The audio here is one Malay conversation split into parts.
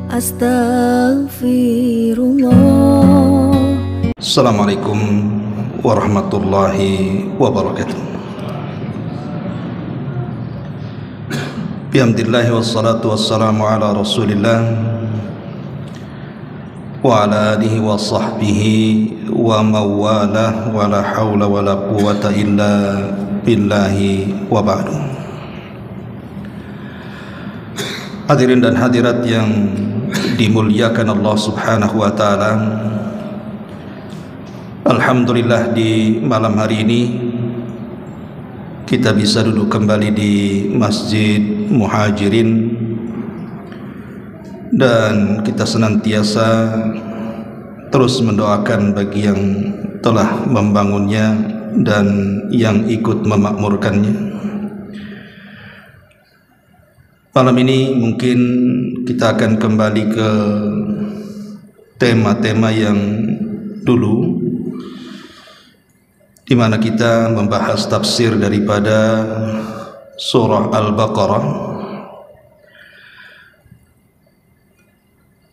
Astaghfirullah. Assalamualaikum warahmatullahi wabarakatuh. Bihamdillahi wassalatu wassalamu ala rasulillah wa ala alihi wa sahbihi wa mawalah wa la hawla wa la quwata illa billahi wa ba'du. Hadirin dan hadirat yang dimuliakan Allah subhanahu wa ta'ala, alhamdulillah di malam hari ini kita bisa duduk kembali di Masjid Muhajirin, dan kita senantiasa terus mendoakan bagi yang telah membangunnya dan yang ikut memakmurkannya. Malam ini mungkin kita akan kembali ke tema-tema yang dulu, di mana kita membahas tafsir daripada surah Al-Baqarah.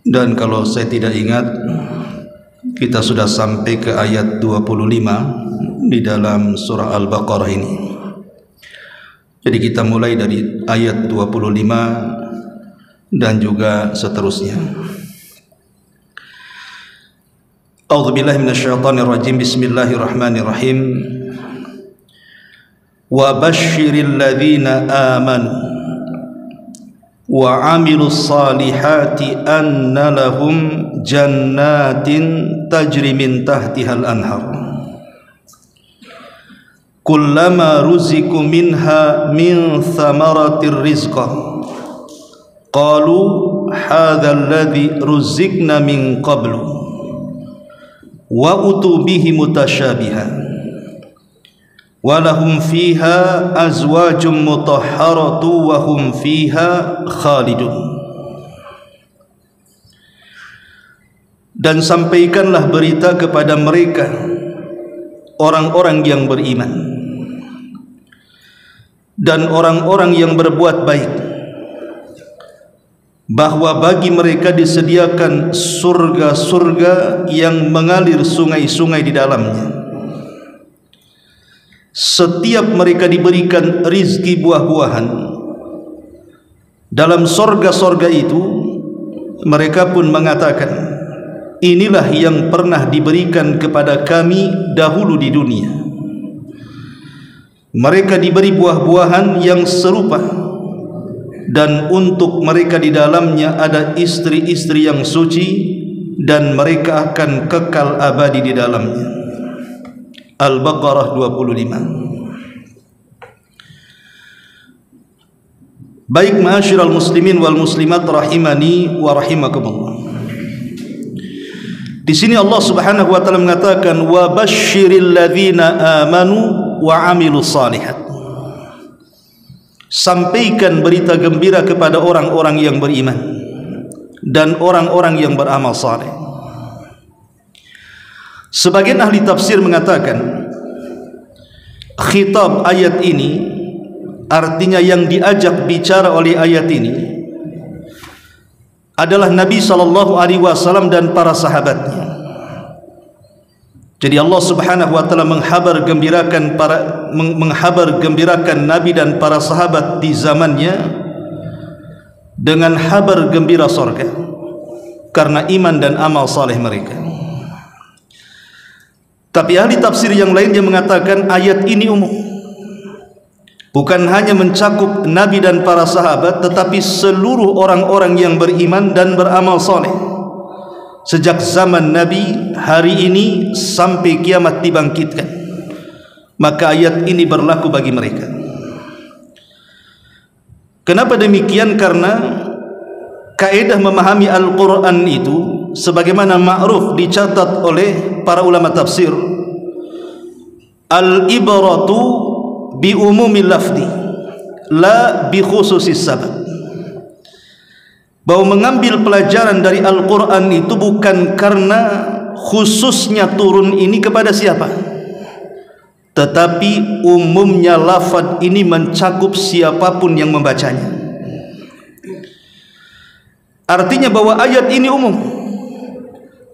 Dan kalau saya tidak ingat, kita sudah sampai ke ayat 25 di dalam surah Al-Baqarah ini. Jadi kita mulai dari ayat 25 dan juga seterusnya. A'udzubillahi minasyaitonir rajim. Bismillahirrahmanirrahim. Wa basyiril ladzina amanu wa 'amilus salihati anna lahum jannatin tajri min tahtihal anhar kullama ruziku minha min thamaratir rizqa qalu hadzal ladzi ruzikna min qablu wa utu bihi mutasyabihan wa lahum fiha azwajum mutahharatu wa hum fiha khalidun. Dan sampaikanlah berita kepada mereka orang-orang yang beriman dan orang-orang yang berbuat baik, bahwa bagi mereka disediakan surga-surga yang mengalir sungai-sungai di dalamnya. Setiap mereka diberikan rizki buah-buahan dalam surga-surga itu, mereka pun mengatakan, inilah yang pernah diberikan kepada kami dahulu di dunia. Mereka diberi buah-buahan yang serupa, dan untuk mereka di dalamnya ada istri-istri yang suci, dan mereka akan kekal abadi di dalamnya. Al-Baqarah 25. Baik, ma'asyiral muslimin wal muslimat rahimani wa rahimakumullah. Di sini Allah Subhanahu wa taala mengatakan wa basyiril ladzina amanu wa 'amilus shalihat. Sampaikan berita gembira kepada orang-orang yang beriman dan orang-orang yang beramal saleh. Sebagian ahli tafsir mengatakan khitab ayat ini, artinya yang diajak bicara oleh ayat ini adalah Nabi SAW dan para sahabatnya. Jadi Allah Subhanahu wa taala menghabar gembirakan Nabi dan para sahabat di zamannya dengan kabar gembira surga karena iman dan amal saleh mereka. Tapi ahli tafsir yang lainnya mengatakan ayat ini umum, bukan hanya mencakup Nabi dan para sahabat, tetapi seluruh orang-orang yang beriman dan beramal saleh sejak zaman Nabi hari ini sampai kiamat dibangkitkan. Maka ayat ini berlaku bagi mereka. Kenapa demikian? Karena kaidah memahami Al-Quran itu sebagaimana ma'ruf dicatat oleh para ulama tafsir, al-ibratu bi umumil lafzi la bi khususis sabab. Bahwa mengambil pelajaran dari Al-Quran itu bukan karena khususnya turun ini kepada siapa, tetapi umumnya lafaz ini mencakup siapapun yang membacanya. Artinya bahwa ayat ini umum.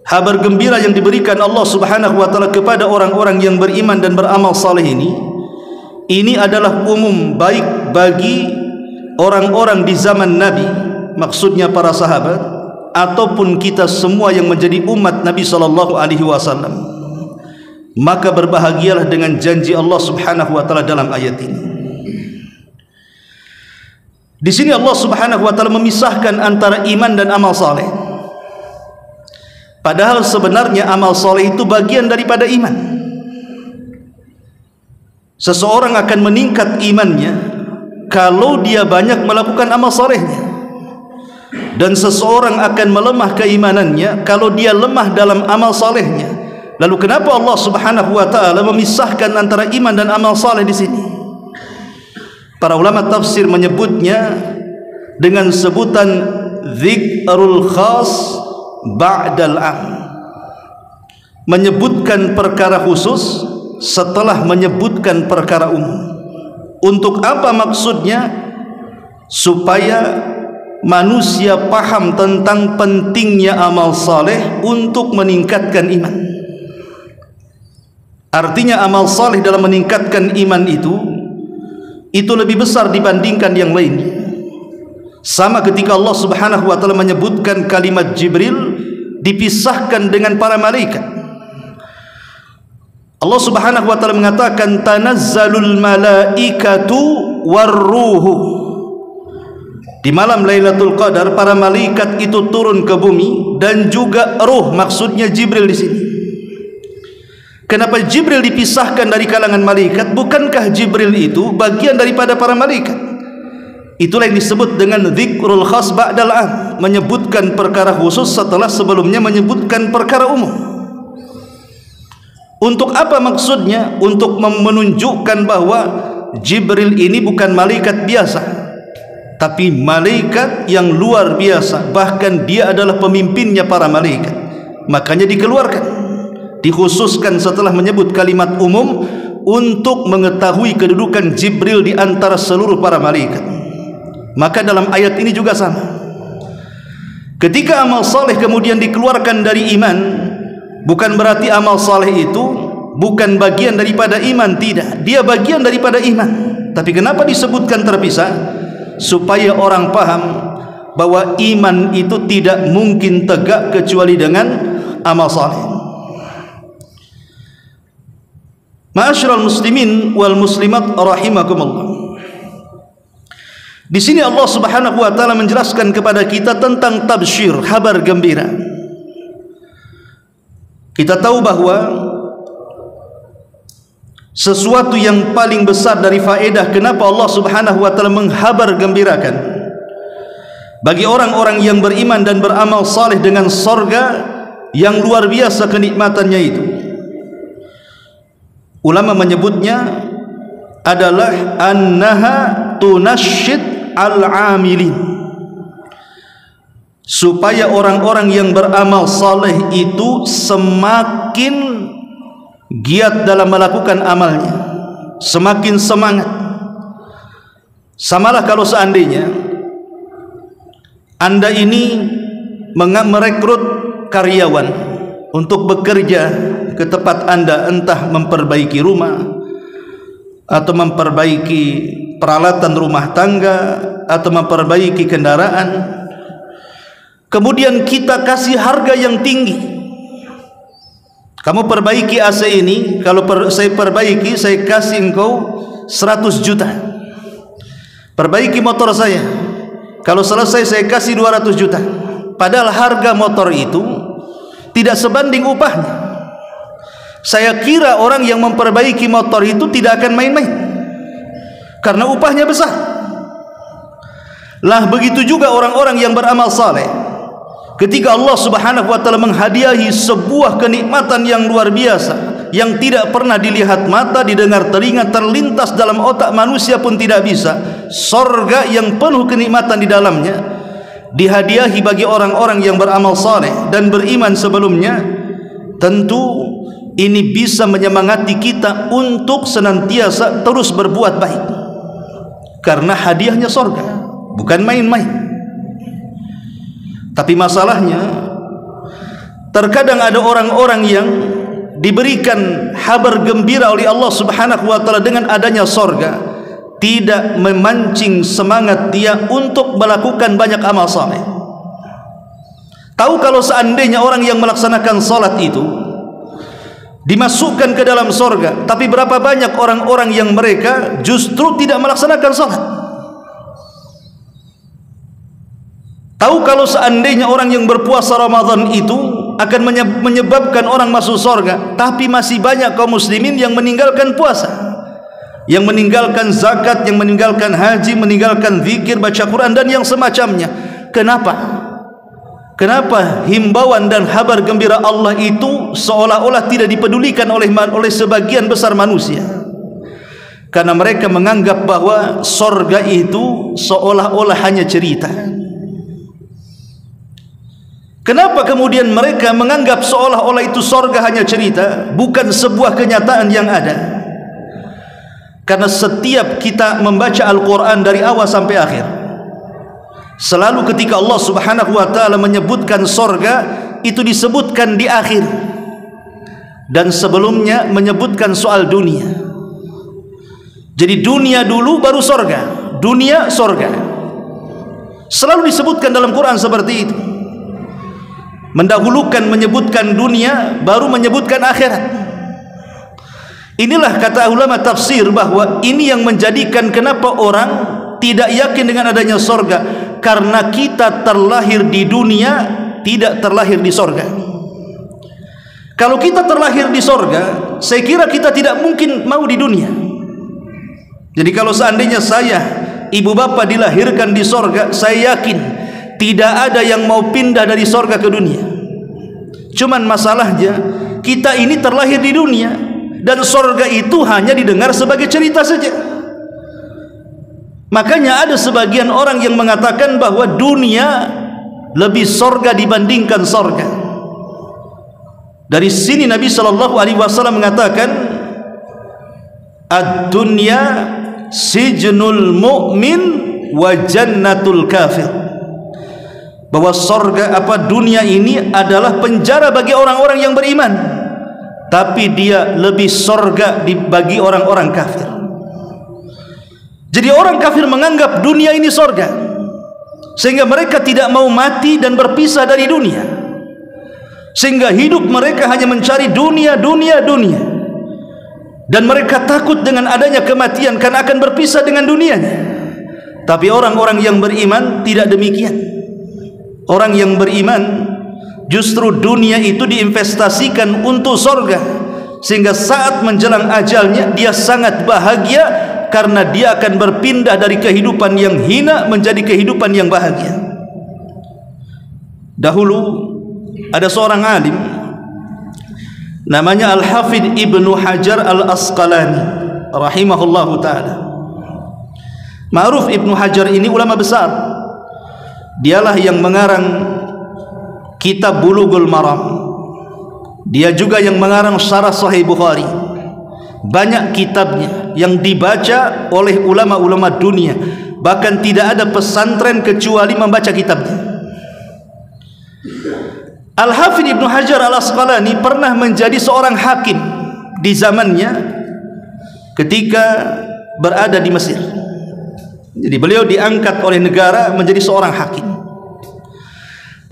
Kabar gembira yang diberikan Allah Subhanahu wa taala kepada orang-orang yang beriman dan beramal saleh ini adalah umum, baik bagi orang-orang di zaman Nabi, maksudnya para sahabat, ataupun kita semua yang menjadi umat Nabi sallallahu alaihi wasallam. Maka berbahagialah dengan janji Allah Subhanahu wa taala dalam ayat ini. Di sini Allah Subhanahu wa taala memisahkan antara iman dan amal saleh. Padahal sebenarnya amal soleh itu bagian daripada iman. Seseorang akan meningkat imannya kalau dia banyak melakukan amal solehnya, dan seseorang akan melemah keimanannya kalau dia lemah dalam amal solehnya. Lalu kenapa Allah Subhanahu wa taala memisahkan antara iman dan amal soleh di sini? Para ulama tafsir menyebutnya dengan sebutan dzikrul khas ba'dal am, menyebutkan perkara khusus setelah menyebutkan perkara umum. Untuk apa maksudnya? Supaya manusia paham tentang pentingnya amal saleh untuk meningkatkan iman. Artinya amal saleh dalam meningkatkan iman itu lebih besar dibandingkan yang lainnya. Sama ketika Allah Subhanahu wa taala menyebutkan kalimat Jibril dipisahkan dengan para malaikat. Allah Subhanahu wa taala mengatakan tanazzalul malaikatu warruhu. Di malam Lailatul Qadar para malaikat itu turun ke bumi, dan juga ruh, maksudnya Jibril di sini. Kenapa Jibril dipisahkan dari kalangan malaikat? Bukankah Jibril itu bagian daripada para malaikat? Itulah yang disebut dengan dzikrul khas ba'dal am, menyebutkan perkara khusus setelah sebelumnya menyebutkan perkara umum. Untuk apa maksudnya? Untuk menunjukkan bahwa Jibril ini bukan malaikat biasa, tapi malaikat yang luar biasa. Bahkan dia adalah pemimpinnya para malaikat. Makanya dikeluarkan, dikhususkan setelah menyebut kalimat umum untuk mengetahui kedudukan Jibril di antara seluruh para malaikat. Maka dalam ayat ini juga sama. Ketika amal saleh kemudian dikeluarkan dari iman, bukan berarti amal saleh itu bukan bagian daripada iman. Tidak, dia bagian daripada iman. Tapi kenapa disebutkan terpisah? Supaya orang paham bahwa iman itu tidak mungkin tegak kecuali dengan amal saleh. Ma'asyiral muslimin wal muslimat rahimakumullah. Di sini Allah Subhanahu wa taala menjelaskan kepada kita tentang tabsyir, kabar gembira. Kita tahu bahwa sesuatu yang paling besar dari faedah kenapa Allah Subhanahu wa taala menghabar gembirakan bagi orang-orang yang beriman dan beramal saleh dengan surga yang luar biasa kenikmatannya itu. Ulama menyebutnya adalah annaha tunasyid al-amilin, supaya orang-orang yang beramal saleh itu semakin giat dalam melakukan amalnya, semakin semangat. Samalah kalau seandainya Anda ini merekrut karyawan untuk bekerja ke tempat Anda, entah memperbaiki rumah atau memperbaiki peralatan rumah tangga atau memperbaiki kendaraan, kemudian kita kasih harga yang tinggi. Kamu perbaiki AC ini, kalau saya perbaiki, saya kasih engkau 100 juta. Perbaiki motor saya, kalau selesai saya kasih 200 juta. Padahal harga motor itu tidak sebanding upahnya. Saya kira orang yang memperbaiki motor itu tidak akan main-main, karena upahnya besar. Lah begitu juga orang-orang yang beramal saleh. Ketika Allah Subhanahu wa taala menghadiahi sebuah kenikmatan yang luar biasa, yang tidak pernah dilihat mata, didengar telinga, terlintas dalam otak manusia pun tidak bisa, surga yang penuh kenikmatan di dalamnya dihadiahi bagi orang-orang yang beramal saleh dan beriman sebelumnya, tentu ini bisa menyemangati kita untuk senantiasa terus berbuat baik, karena hadiahnya surga bukan main-main. Tapi masalahnya terkadang ada orang-orang yang diberikan kabar gembira oleh Allah Subhanahu wa taala dengan adanya sorga, tidak memancing semangat dia untuk melakukan banyak amal saleh. Tahu kalau seandainya orang yang melaksanakan salat itu dimasukkan ke dalam sorga, tapi berapa banyak orang-orang yang mereka justru tidak melaksanakan salat. Tahu kalau seandainya orang yang berpuasa Ramadan itu akan menyebabkan orang masuk surga, tapi masih banyak kaum muslimin yang meninggalkan puasa, yang meninggalkan zakat, yang meninggalkan haji, meninggalkan zikir, baca Quran dan yang semacamnya. Kenapa? Kenapa himbauan dan kabar gembira Allah itu seolah-olah tidak dipedulikan oleh sebagian besar manusia? Karena mereka menganggap bahwa surga itu seolah-olah hanya cerita. Kenapa kemudian mereka menganggap seolah-olah itu surga hanya cerita, bukan sebuah kenyataan yang ada? Karena setiap kita membaca Al-Quran dari awal sampai akhir, selalu ketika Allah Subhanahu wa taala menyebutkan surga, itu disebutkan di akhir, dan sebelumnya menyebutkan soal dunia. Jadi dunia dulu baru surga, dunia surga. Selalu disebutkan dalam Quran seperti itu. Mendahulukan menyebutkan dunia, baru menyebutkan akhirat. Inilah kata ulama tafsir bahwa ini yang menjadikan kenapa orang tidak yakin dengan adanya surga, karena kita terlahir di dunia, tidak terlahir di surga. Kalau kita terlahir di surga, saya kira kita tidak mungkin mau di dunia. Jadi kalau seandainya saya, ibu bapak dilahirkan di surga, saya yakin tidak ada yang mau pindah dari surga ke dunia. Cuman masalahnya kita ini terlahir di dunia, dan surga itu hanya didengar sebagai cerita saja. Makanya ada sebagian orang yang mengatakan bahwa dunia lebih surga dibandingkan surga. Dari sini Nabi SAW mengatakan, ad-dunya sijnul mu'min wa jannatul kafir. Bahwa surga dunia ini adalah penjara bagi orang-orang yang beriman, tapi dia lebih surga bagi orang-orang kafir. Jadi orang kafir menganggap dunia ini surga, sehingga mereka tidak mau mati dan berpisah dari dunia, sehingga hidup mereka hanya mencari dunia, dunia, dunia, dan mereka takut dengan adanya kematian karena akan berpisah dengan dunianya. Tapi orang-orang yang beriman tidak demikian. Orang yang beriman justru dunia itu diinvestasikan untuk surga, sehingga saat menjelang ajalnya dia sangat bahagia karena dia akan berpindah dari kehidupan yang hina menjadi kehidupan yang bahagia. Dahulu ada seorang alim namanya Al-Hafidh Ibnu Hajar Al-Asqalani rahimahullahu ta'ala. Ma'ruf Ibnu Hajar ini ulama besar. Dialah yang mengarang kitab Bulughul Maram. Dia juga yang mengarang Syarah Sahih Bukhari. Banyak kitabnya yang dibaca oleh ulama-ulama dunia. Bahkan tidak ada pesantren kecuali membaca kitabnya. Al-Hafidh Ibnu Hajar Al-Asqalani pernah menjadi seorang hakim di zamannya ketika berada di Mesir. Jadi beliau diangkat oleh negara menjadi seorang hakim.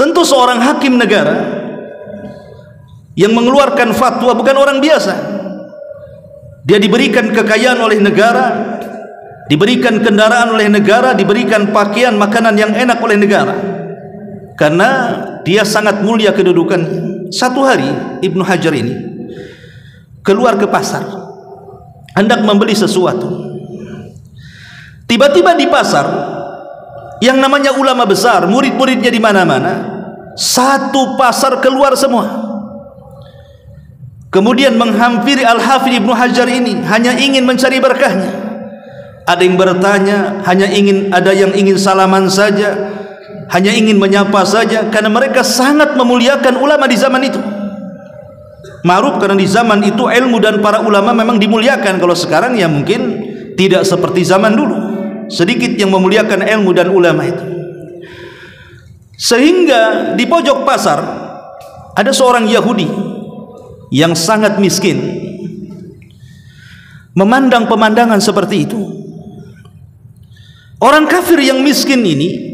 Tentu seorang hakim negara yang mengeluarkan fatwa bukan orang biasa. Dia diberikan kekayaan oleh negara, diberikan kendaraan oleh negara, diberikan pakaian, makanan yang enak oleh negara, karena dia sangat mulia kedudukannya. Satu hari Ibnu Hajar ini keluar ke pasar hendak membeli sesuatu. Tiba-tiba di pasar yang namanya ulama besar, murid-muridnya di mana-mana, satu pasar keluar semua. Kemudian menghampiri Al-Hafidh Ibnu Hajar ini, hanya ingin mencari berkahnya. Ada yang bertanya, ada yang ingin salaman saja, hanya ingin menyapa saja, karena mereka sangat memuliakan ulama di zaman itu. Ma'ruf karena di zaman itu ilmu dan para ulama memang dimuliakan. Kalau sekarang ya mungkin tidak seperti zaman dulu. Sedikit yang memuliakan ilmu dan ulama itu. Sehingga di pojok pasar ada seorang Yahudi yang sangat miskin, memandang pemandangan seperti itu. Orang kafir yang miskin ini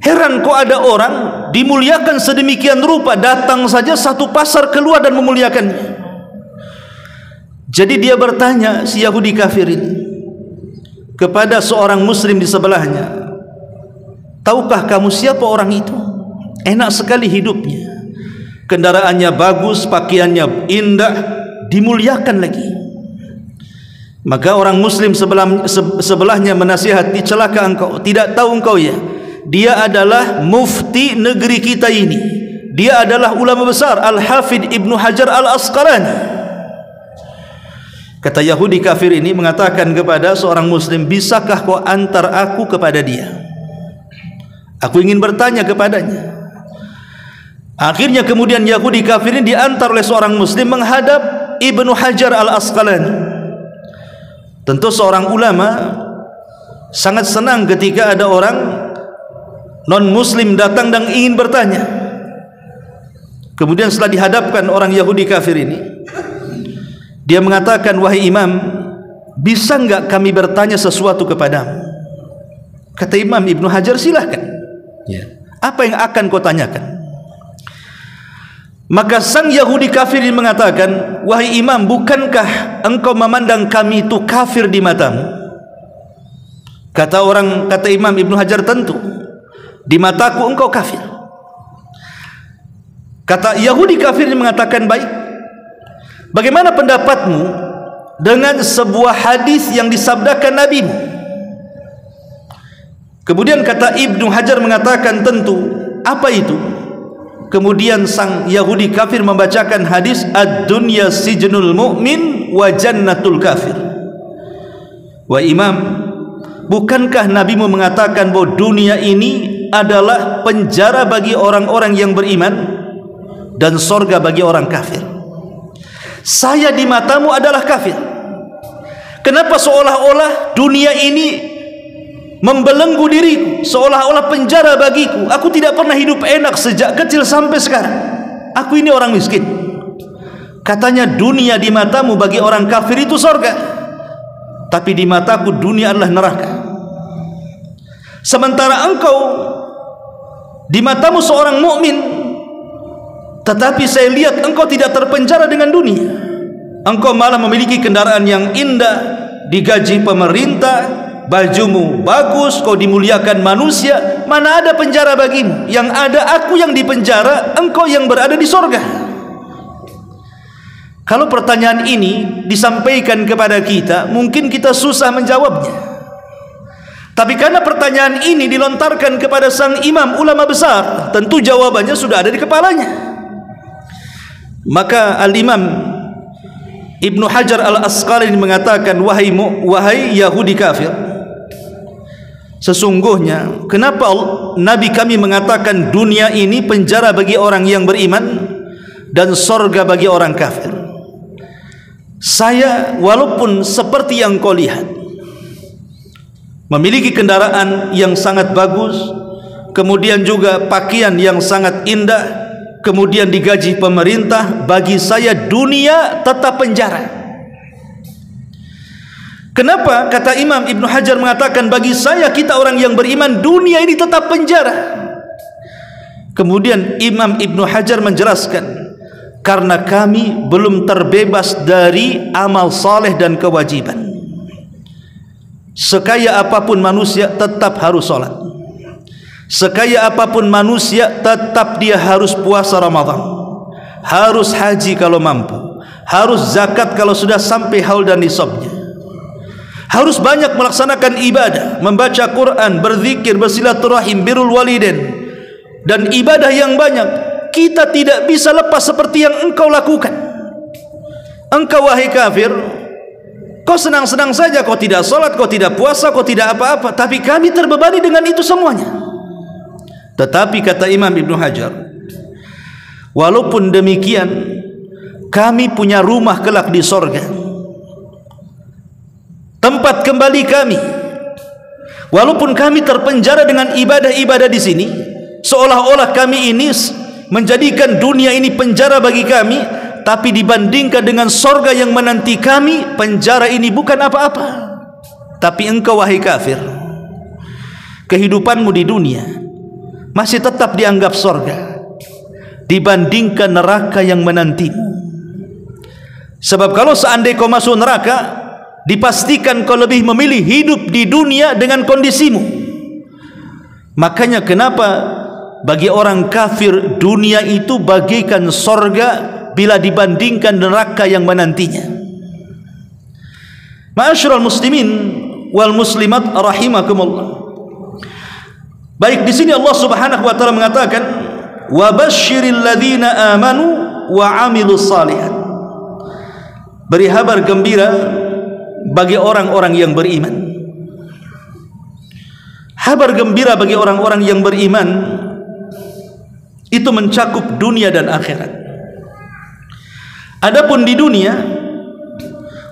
heran, kok ada orang dimuliakan sedemikian rupa, datang saja satu pasar keluar dan memuliakannya. Jadi dia bertanya, si Yahudi kafir ini, kepada seorang muslim di sebelahnya, tahukah kamu siapa orang itu? Enak sekali hidupnya, kendaraannya bagus, pakaiannya indah, dimuliakan lagi. Maka orang muslim sebelahnya menasihati, celaka engkau, tidak tahu engkau ya, dia adalah mufti negeri kita ini, dia adalah ulama besar Al-Hafidh Ibnu Hajar Al-Asqalani. Kata Yahudi kafir ini mengatakan kepada seorang muslim, bisakah kau antar aku kepada dia? Aku ingin bertanya kepadanya. Akhirnya kemudian Yahudi kafir ini diantar oleh seorang muslim menghadap Ibnu Hajar Al-Asqalani. Tentu seorang ulama sangat senang ketika ada orang non-muslim datang dan ingin bertanya. Kemudian setelah dihadapkan orang Yahudi kafir ini, dia mengatakan, wahai imam, bisa enggak kami bertanya sesuatu kepadamu? Kata Imam Ibnu Hajar, silahkan ya. Apa yang akan kau tanyakan? Maka sang Yahudi kafir ini mengatakan, wahai imam, bukankah engkau memandang kami itu kafir di matamu? Kata Imam Ibnu Hajar, tentu, di mataku engkau kafir. Kata Yahudi kafir ini mengatakan, baik, bagaimana pendapatmu dengan sebuah hadis yang disabdakan nabimu? Kemudian kata Ibnu Hajar mengatakan, tentu, apa itu? Kemudian sang Yahudi kafir membacakan hadis, ad-dunya sijnul mu'min wa jannatul kafir. Wa imam, bukankah nabimu mengatakan bahwa dunia ini adalah penjara bagi orang-orang yang beriman dan sorga bagi orang kafir? Saya di matamu adalah kafir. Kenapa seolah-olah dunia ini membelenggu diriku, seolah-olah penjara bagiku? Aku tidak pernah hidup enak sejak kecil sampai sekarang. Aku ini orang miskin. Katanya dunia di matamu bagi orang kafir itu sorga, tapi di mataku dunia adalah neraka. Sementara engkau di matamu seorang mukmin, tetapi saya lihat engkau tidak terpenjara dengan dunia. Engkau malah memiliki kendaraan yang indah, digaji pemerintah, bajumu bagus, kau dimuliakan manusia. Mana ada penjara bagimu? Yang ada aku yang di penjara, engkau yang berada di sorga. Kalau pertanyaan ini disampaikan kepada kita, mungkin kita susah menjawabnya. Tapi karena pertanyaan ini dilontarkan kepada sang imam ulama besar, tentu jawabannya sudah ada di kepalanya. Maka Al-Imam Ibnu Hajar Al-Asqalani mengatakan, wahai Yahudi kafir, sesungguhnya kenapa Nabi kami mengatakan dunia ini penjara bagi orang yang beriman dan sorga bagi orang kafir? Saya walaupun seperti yang kau lihat, memiliki kendaraan yang sangat bagus, kemudian juga pakaian yang sangat indah, kemudian digaji pemerintah, bagi saya dunia tetap penjara. Kenapa? Kata Imam Ibnu Hajar mengatakan, bagi saya, kita orang yang beriman, dunia ini tetap penjara. Kemudian Imam Ibnu Hajar menjelaskan, karena kami belum terbebas dari amal saleh dan kewajiban. Sekaya apapun manusia tetap harus sholat, sekaya apapun manusia tetap dia harus puasa Ramadan, harus haji kalau mampu, harus zakat kalau sudah sampai haul dan nisabnya, harus banyak melaksanakan ibadah, membaca Quran, berzikir, bersilaturahim, birrul walidain, dan ibadah yang banyak. Kita tidak bisa lepas seperti yang engkau lakukan. Engkau wahai kafir, kau senang-senang saja, kau tidak sholat, kau tidak puasa, kau tidak apa-apa, tapi kami terbebani dengan itu semuanya. Tetapi kata Imam Ibnu Hajar, walaupun demikian, kami punya rumah kelak di sorga, tempat kembali kami. Walaupun kami terpenjara dengan ibadah-ibadah di sini, seolah-olah kami ini menjadikan dunia ini penjara bagi kami, tapi dibandingkan dengan sorga yang menanti kami, penjara ini bukan apa-apa. Tapi engkau wahai kafir, kehidupanmu di dunia masih tetap dianggap sorga dibandingkan neraka yang menantimu. Sebab kalau seandainya kau masuk neraka, dipastikan kau lebih memilih hidup di dunia dengan kondisimu. Makanya kenapa bagi orang kafir dunia itu bagaikan sorga bila dibandingkan neraka yang menantinya. Ma'asyiral muslimin wal muslimat rahimakumullah. Baik, di sini Allah Subhanahu wa taala mengatakan, wa basyiril ladzina amanu wa amilus shalihat. Beri kabar gembira bagi orang-orang yang beriman. Kabar gembira bagi orang-orang yang beriman itu mencakup dunia dan akhirat. Adapun di dunia,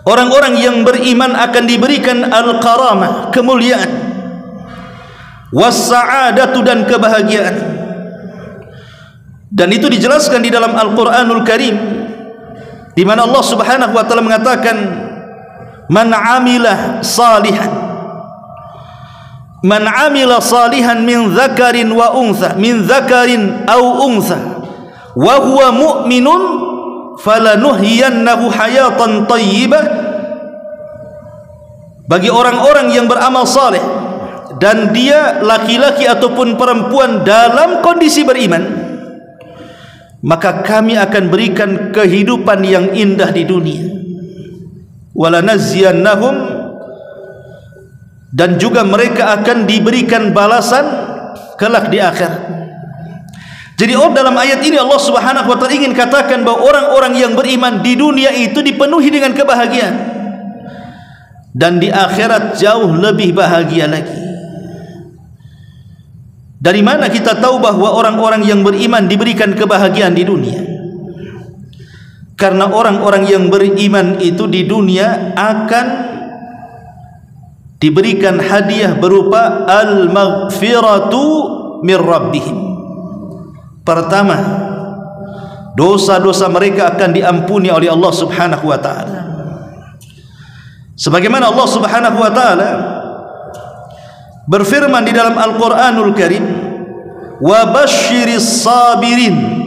orang-orang yang beriman akan diberikan al-karamah, kemuliaan, was-sa'adatu, dan kebahagiaan. Dan itu dijelaskan di dalam Al-Qur'anul Karim, di mana Allah Subhanahu wa taala mengatakan, man 'amila salihan, man 'amila salihan min dzakarin wa untha, min dzakarin aw untha wa huwa mu'minun falanuhyiyannahu hayatan thayyibah. Bagi orang-orang yang beramal saleh dan dia laki-laki ataupun perempuan dalam kondisi beriman, maka kami akan berikan kehidupan yang indah di dunia. Walanaziyannahum, dan juga mereka akan diberikan balasan kelak di akhirat. Jadi dalam ayat ini Allah Subhanahu wa taala ingin katakan bahwa orang-orang yang beriman di dunia itu dipenuhi dengan kebahagiaan, dan di akhirat jauh lebih bahagia lagi. Dari mana kita tahu bahwa orang-orang yang beriman diberikan kebahagiaan di dunia? Karena orang-orang yang beriman itu di dunia akan diberikan hadiah berupa al-maghfiratu min rabbihim. Pertama, dosa-dosa mereka akan diampuni oleh Allah Subhanahu wa taala. Sebagaimana Allah Subhanahu wa taala berfirman di dalam Al-Qur'anul Karim, wa basyiris sabirin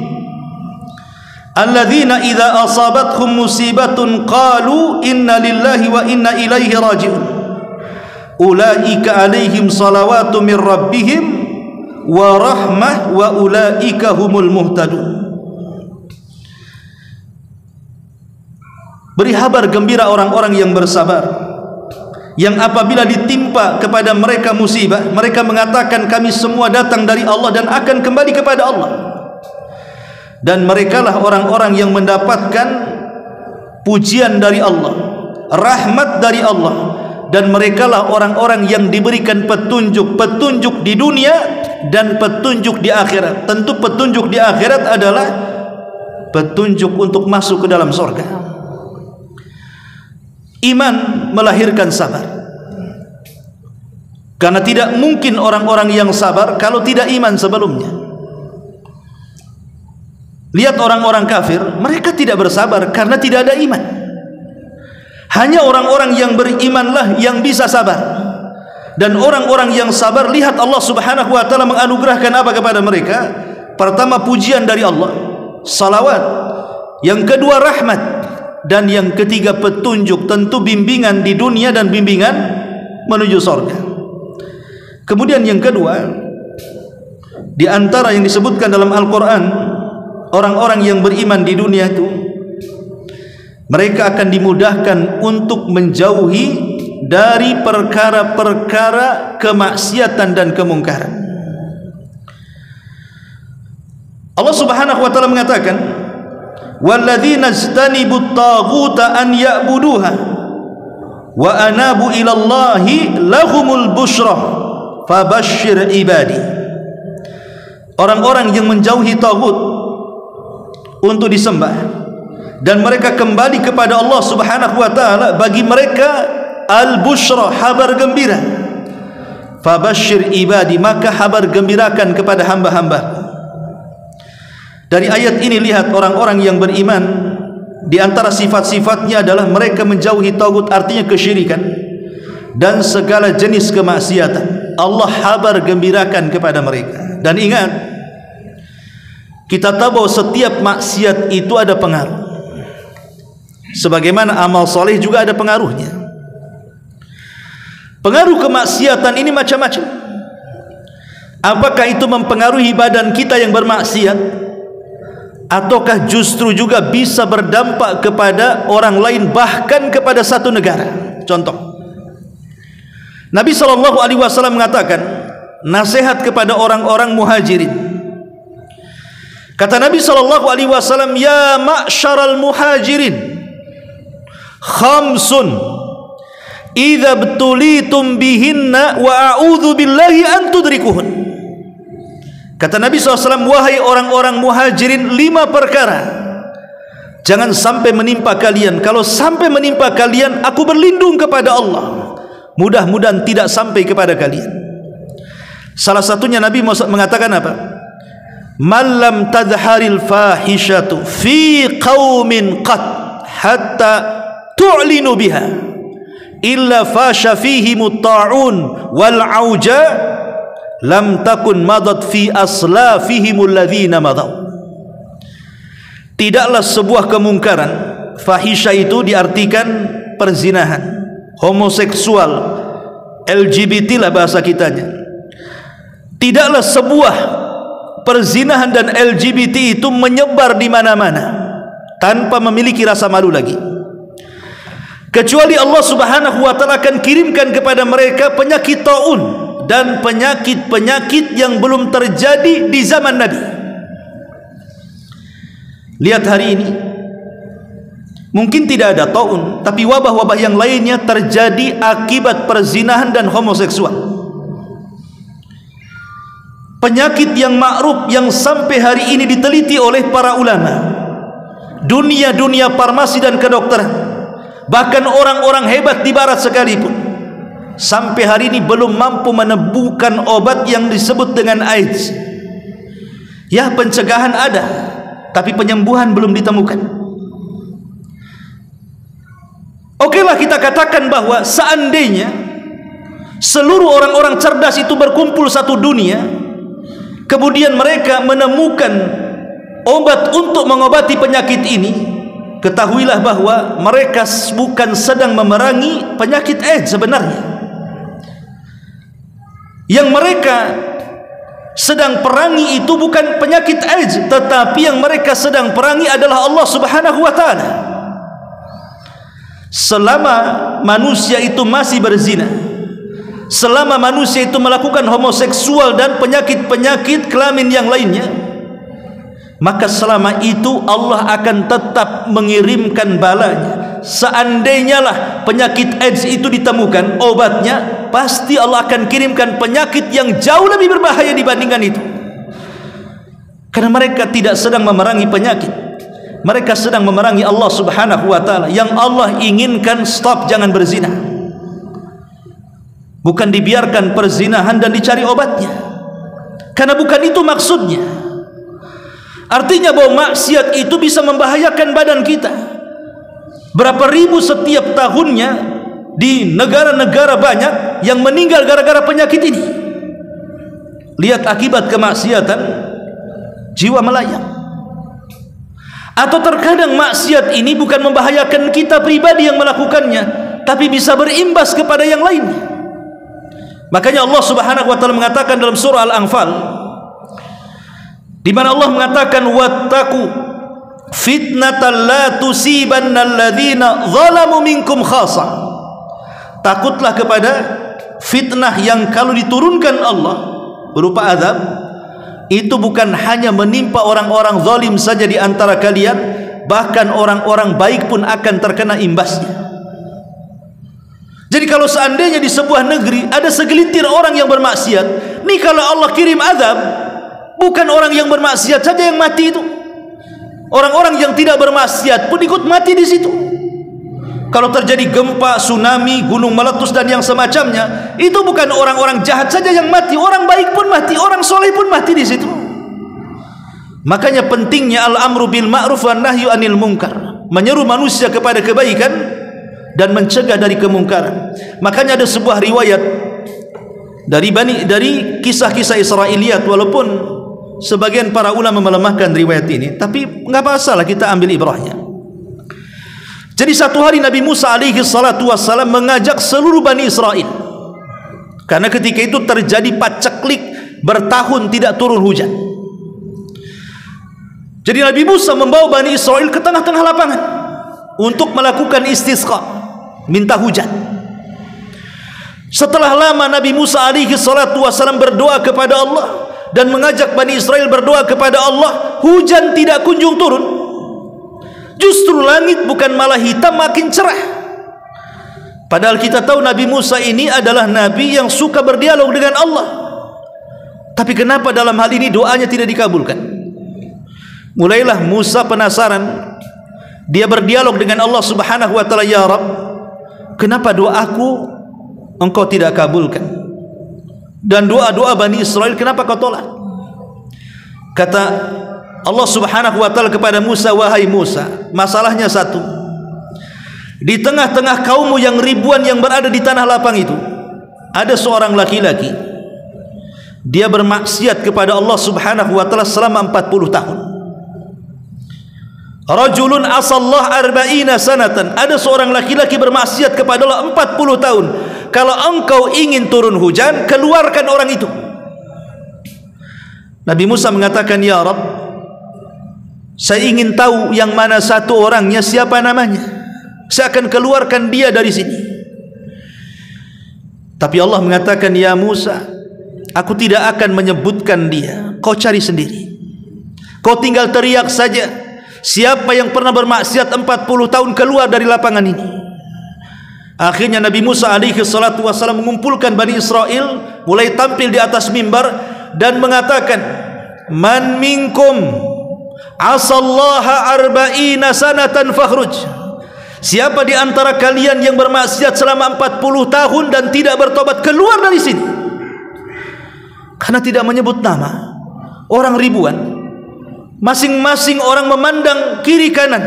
alladzina idza asabathum musibatun qalu inna lillahi wa inna ilaihi raji'un ulaika alaihim salawatu min rabbihim wa rahmah wa ulaika humul muhtadun. Beri kabar gembira orang-orang yang bersabar, yang apabila ditimpa kepada mereka musibah, mereka mengatakan kami semua datang dari Allah dan akan kembali kepada Allah. Dan merekalah orang-orang yang mendapatkan pujian dari Allah, rahmat dari Allah, dan merekalah orang-orang yang diberikan petunjuk di dunia dan petunjuk di akhirat. Tentu petunjuk di akhirat adalah petunjuk untuk masuk ke dalam surga. Iman melahirkan sabar, karena tidak mungkin orang-orang yang sabar kalau tidak iman sebelumnya. Lihat orang-orang kafir, mereka tidak bersabar karena tidak ada iman. Hanya orang-orang yang berimanlah yang bisa sabar. Dan orang-orang yang sabar, lihat Allah Subhanahu wa taala menganugerahkan apa kepada mereka? Pertama, pujian dari Allah, salawat. Yang kedua, rahmat. Dan yang ketiga, petunjuk, tentu bimbingan di dunia dan bimbingan menuju surga. Kemudian yang kedua, di antara yang disebutkan dalam Al-Quran, orang-orang yang beriman di dunia itu, mereka akan dimudahkan untuk menjauhi dari perkara-perkara kemaksiatan dan kemungkaran. Allah Subhanahu wa taala mengatakan, walladzina ijtanibut taghuta an ya'buduha wa anabu ila Allahi lahumul busyra fabashshir ibadi. Orang-orang yang menjauhi taghut untuk disembah dan mereka kembali kepada Allah Subhanahu wa taala, bagi mereka al-busyra, kabar gembira. Fabashshir ibadi, maka kabar gembirakan kepada hamba-hamba. Dari ayat ini lihat orang-orang yang beriman, di antara sifat-sifatnya adalah mereka menjauhi tagut, artinya kesyirikan dan segala jenis kemaksiatan. Allah kabar gembirakan kepada mereka. Dan ingat, kita tahu bahwa setiap maksiat itu ada pengaruh, sebagaimana amal soleh juga ada pengaruhnya. Pengaruh kemaksiatan ini macam-macam. Apakah itu mempengaruhi badan kita yang bermaksiat, ataukah justru juga bisa berdampak kepada orang lain, bahkan kepada satu negara? Contoh, Nabi SAW mengatakan nasihat kepada orang-orang muhajirin. Kata Nabi SAW, ya ma'syaral muhajirin, khamsun idza btulitum bihinna wa a'udzu billahi an tudrikuhun. Kata Nabi SAW, wahai orang-orang muhajirin, 5 perkara jangan sampai menimpa kalian. Kalau sampai menimpa kalian, aku berlindung kepada Allah, mudah-mudahan tidak sampai kepada kalian. Salah satunya Nabi mengatakan apa? Man lam tadharil fahishatu fi qaumin qad hatta tu'linu biha illa fasha fihimut ta'un wal auja lam takun madat fi aslafihimul ladzina madaw. Tidaklah sebuah kemungkaran, fahisha itu diartikan perzinahan, homoseksual, LGBT lah bahasa kitanya. Tidaklah sebuah perzinahan dan LGBT itu menyebar di mana-mana tanpa memiliki rasa malu lagi, kecuali Allah Subhanahu wa taala akan kirimkan kepada mereka penyakit taun dan penyakit-penyakit yang belum terjadi di zaman Nabi. Lihat hari ini, mungkin tidak ada taun, tapi wabah-wabah yang lainnya terjadi akibat perzinahan dan homoseksual. Penyakit yang ma'ruf yang sampai hari ini diteliti oleh para ulama, dunia farmasi dan kedokteran, bahkan orang-orang hebat di barat sekalipun, sampai hari ini belum mampu menemukan obat yang disebut dengan AIDS. Ya, pencegahan ada, tapi penyembuhan belum ditemukan. Okelah kita katakan bahwa seandainya seluruh orang-orang cerdas itu berkumpul satu dunia, kemudian mereka menemukan obat untuk mengobati penyakit ini, ketahuilah bahwa mereka bukan sedang memerangi penyakit AIDS sebenarnya. Yang mereka sedang perangi itu bukan penyakit AIDS, tetapi yang mereka sedang perangi adalah Allah Subhanahu wa taala. Selama manusia itu masih berzina, selama manusia itu melakukan homoseksual dan penyakit-penyakit kelamin yang lainnya, maka selama itu Allah akan tetap mengirimkan balanya. Seandainya lah penyakit AIDS itu ditemukan obatnya, pasti Allah akan kirimkan penyakit yang jauh lebih berbahaya dibandingkan itu. Karena mereka tidak sedang memerangi penyakit, mereka sedang memerangi Allah Subhanahu wa taala. Yang Allah inginkan stop, jangan berzina, bukan dibiarkan perzinahan dan dicari obatnya, karena bukan itu maksudnya. Artinya bahwa maksiat itu bisa membahayakan badan kita. Berapa ribu setiap tahunnya di negara-negara banyak yang meninggal gara-gara penyakit ini. Lihat akibat kemaksiatan, jiwa melayang. Atau terkadang maksiat ini bukan membahayakan kita pribadi yang melakukannya, tapi bisa berimbas kepada yang lainnya. Makanya Allah Subhanahu wa taala mengatakan dalam surah Al-Anfal, di mana Allah mengatakan wattaqu fitnatan la tusibannal ladzina zalamu minkum khassah. Takutlah kepada fitnah yang kalau diturunkan Allah berupa azab, itu bukan hanya menimpa orang-orang zalim saja di antara kalian, bahkan orang-orang baik pun akan terkena imbasnya. Jadi kalau seandainya di sebuah negeri ada segelintir orang yang bermaksiat, nih kalau Allah kirim azab, bukan orang yang bermaksiat saja yang mati itu, orang-orang yang tidak bermaksiat pun ikut mati di situ. Kalau terjadi gempa, tsunami, gunung meletus dan yang semacamnya, itu bukan orang-orang jahat saja yang mati, orang baik pun mati, orang soleh pun mati di situ. Makanya pentingnya al-amru bil ma'ruf wan nahyu anil munkar, menyeru manusia kepada kebaikan dan mencegah dari kemungkaran. Makanya ada sebuah riwayat dari kisah-kisah Israiliyat, walaupun sebagian para ulama melemahkan riwayat ini, tapi enggak masalah, kita ambil ibrahnya. Jadi satu hari Nabi Musa alaihi salatu wassalam mengajak seluruh Bani Israel, karena ketika itu terjadi paceklik, bertahun tidak turun hujan. Jadi Nabi Musa membawa Bani Israel ke tengah-tengah lapangan untuk melakukan istisqa, minta hujan. Setelah lama Nabi Musa alaihi salatu wassalam berdoa kepada Allah dan mengajak Bani Israel berdoa kepada Allah, hujan tidak kunjung turun. Justru langit bukan malah hitam, makin cerah. Padahal kita tahu Nabi Musa ini adalah Nabi yang suka berdialog dengan Allah. Tapi kenapa dalam hal ini doanya tidak dikabulkan? Mulailah Musa penasaran. Dia berdialog dengan Allah subhanahu wa ta'ala, ya Rabb, kenapa doaku engkau tidak kabulkan? Dan doa-doa Bani Israel kenapa kau tolak? Kata Allah subhanahu wa ta'ala kepada Musa, wahai Musa, masalahnya satu. Di tengah-tengah kaummu yang ribuan yang berada di tanah lapang itu, ada seorang laki-laki, dia bermaksiat kepada Allah subhanahu wa ta'ala selama 40 tahun. Rajulun asallah arba'ina sanatan, ada seorang laki-laki bermaksiat kepada Allah 40 tahun. Kalau engkau ingin turun hujan, keluarkan orang itu. Nabi Musa mengatakan, ya Rabb, saya ingin tahu yang mana satu orangnya, siapa namanya, saya akan keluarkan dia dari sini. Tapi Allah mengatakan, ya Musa, aku tidak akan menyebutkan dia, kau cari sendiri. Kau tinggal teriak saja, siapa yang pernah bermaksiat 40 tahun keluar dari lapangan ini. Akhirnya Nabi Musa alaihi salatu wassalam mengumpulkan Bani Israel, mulai tampil di atas mimbar dan mengatakan, man minkum asallaha arba'ina sanatan fakhruj. Siapa di antara kalian yang bermaksiat selama 40 tahun dan tidak bertobat, keluar dari sini. Karena tidak menyebut nama, orang ribuan, masing-masing orang memandang kiri kanan,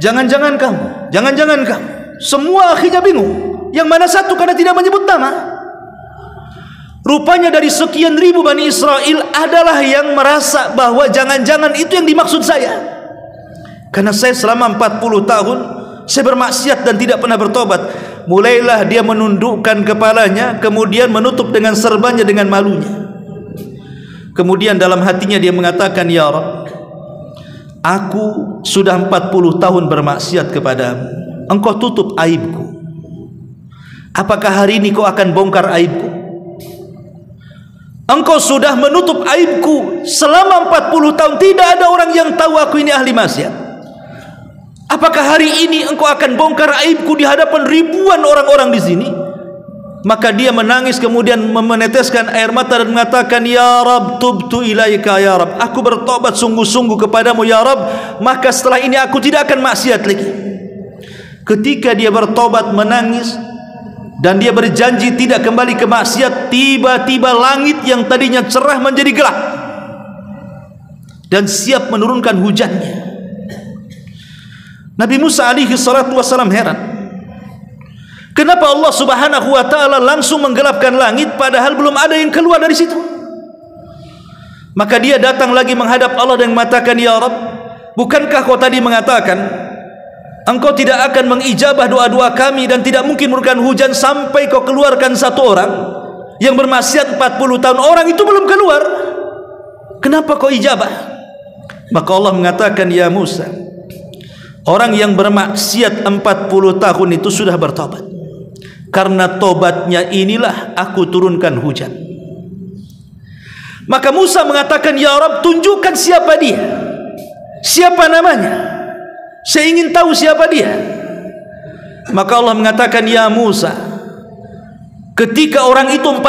jangan-jangan kamu, jangan-jangan kamu. Semua akhirnya bingung, yang mana satu, karena tidak menyebut nama. Rupanya dari sekian ribu Bani Israel adalah yang merasa bahwa jangan-jangan itu yang dimaksud saya. Karena saya selama 40 tahun saya bermaksiat dan tidak pernah bertobat. Mulailah dia menundukkan kepalanya, kemudian menutup dengan serbannya dengan malunya. Kemudian dalam hatinya dia mengatakan, ya Rabb, aku sudah 40 tahun bermaksiat kepadamu, engkau tutup aibku. Apakah hari ini kau akan bongkar aibku? Engkau sudah menutup aibku selama 40 tahun, tidak ada orang yang tahu aku ini ahli maksiat. Apakah hari ini engkau akan bongkar aibku di hadapan ribuan orang-orang di sini? Maka dia menangis, kemudian meneteskan air mata dan mengatakan, ya Rabb, tubtu ilaika ya Rabb, aku bertobat sungguh-sungguh kepadamu ya Rabb, maka setelah ini aku tidak akan maksiat lagi. Ketika dia bertobat, menangis, dan dia berjanji tidak kembali ke maksiat, tiba-tiba langit yang tadinya cerah menjadi gelap dan siap menurunkan hujannya. Nabi Musa alaihi salatu wassalam heran, kenapa Allah subhanahu wa ta'ala langsung menggelapkan langit padahal belum ada yang keluar dari situ. Maka dia datang lagi menghadap Allah dan mengatakan, ya Rabb, bukankah kau tadi mengatakan engkau tidak akan mengijabah doa-doa kami dan tidak mungkin menurunkan hujan sampai kau keluarkan satu orang yang bermaksiat 40 tahun? Orang itu belum keluar, kenapa kau ijabah? Maka Allah mengatakan, ya Musa, orang yang bermaksiat 40 tahun itu sudah bertobat. Karena tobatnya inilah aku turunkan hujan. Maka Musa mengatakan, ya Rabb, tunjukkan siapa dia, siapa namanya, saya ingin tahu siapa dia. Maka Allah mengatakan, ya Musa, ketika orang itu 40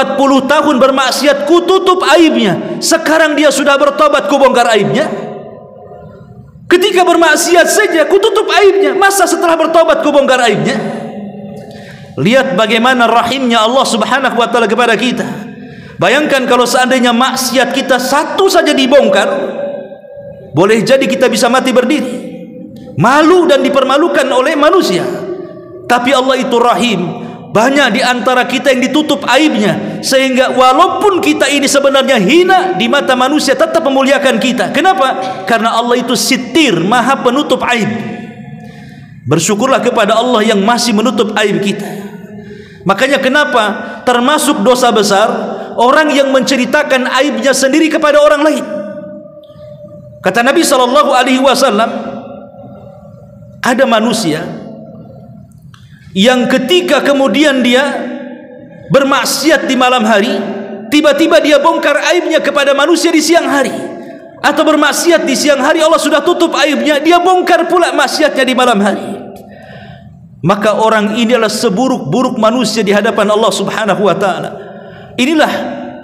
tahun bermaksiat, ku tutup aibnya. Sekarang dia sudah bertobat, ku bongkar aibnya. Ketika bermaksiat saja ku tutup aibnya, masa setelah bertobat ku bongkar aibnya? Lihat bagaimana rahimnya Allah Subhanahu wa taala kepada kita. Bayangkan kalau seandainya maksiat kita satu saja dibongkar, boleh jadi kita bisa mati berdiri, malu dan dipermalukan oleh manusia. Tapi Allah itu rahim. Banyak di antara kita yang ditutup aibnya, sehingga walaupun kita ini sebenarnya hina di mata manusia, tetap memuliakan kita. Kenapa? Karena Allah itu sitir, maha penutup aib. Bersyukurlah kepada Allah yang masih menutup aib kita. Makanya kenapa termasuk dosa besar orang yang menceritakan aibnya sendiri kepada orang lain. Kata Nabi SAW, ada manusia yang ketika kemudian dia bermaksiat di malam hari, tiba-tiba dia bongkar aibnya kepada manusia di siang hari, atau bermaksiat di siang hari Allah sudah tutup aibnya, dia bongkar pula maksiatnya di malam hari. Maka orang ini adalah seburuk-buruk manusia di hadapan Allah Subhanahu wa taala. Inilah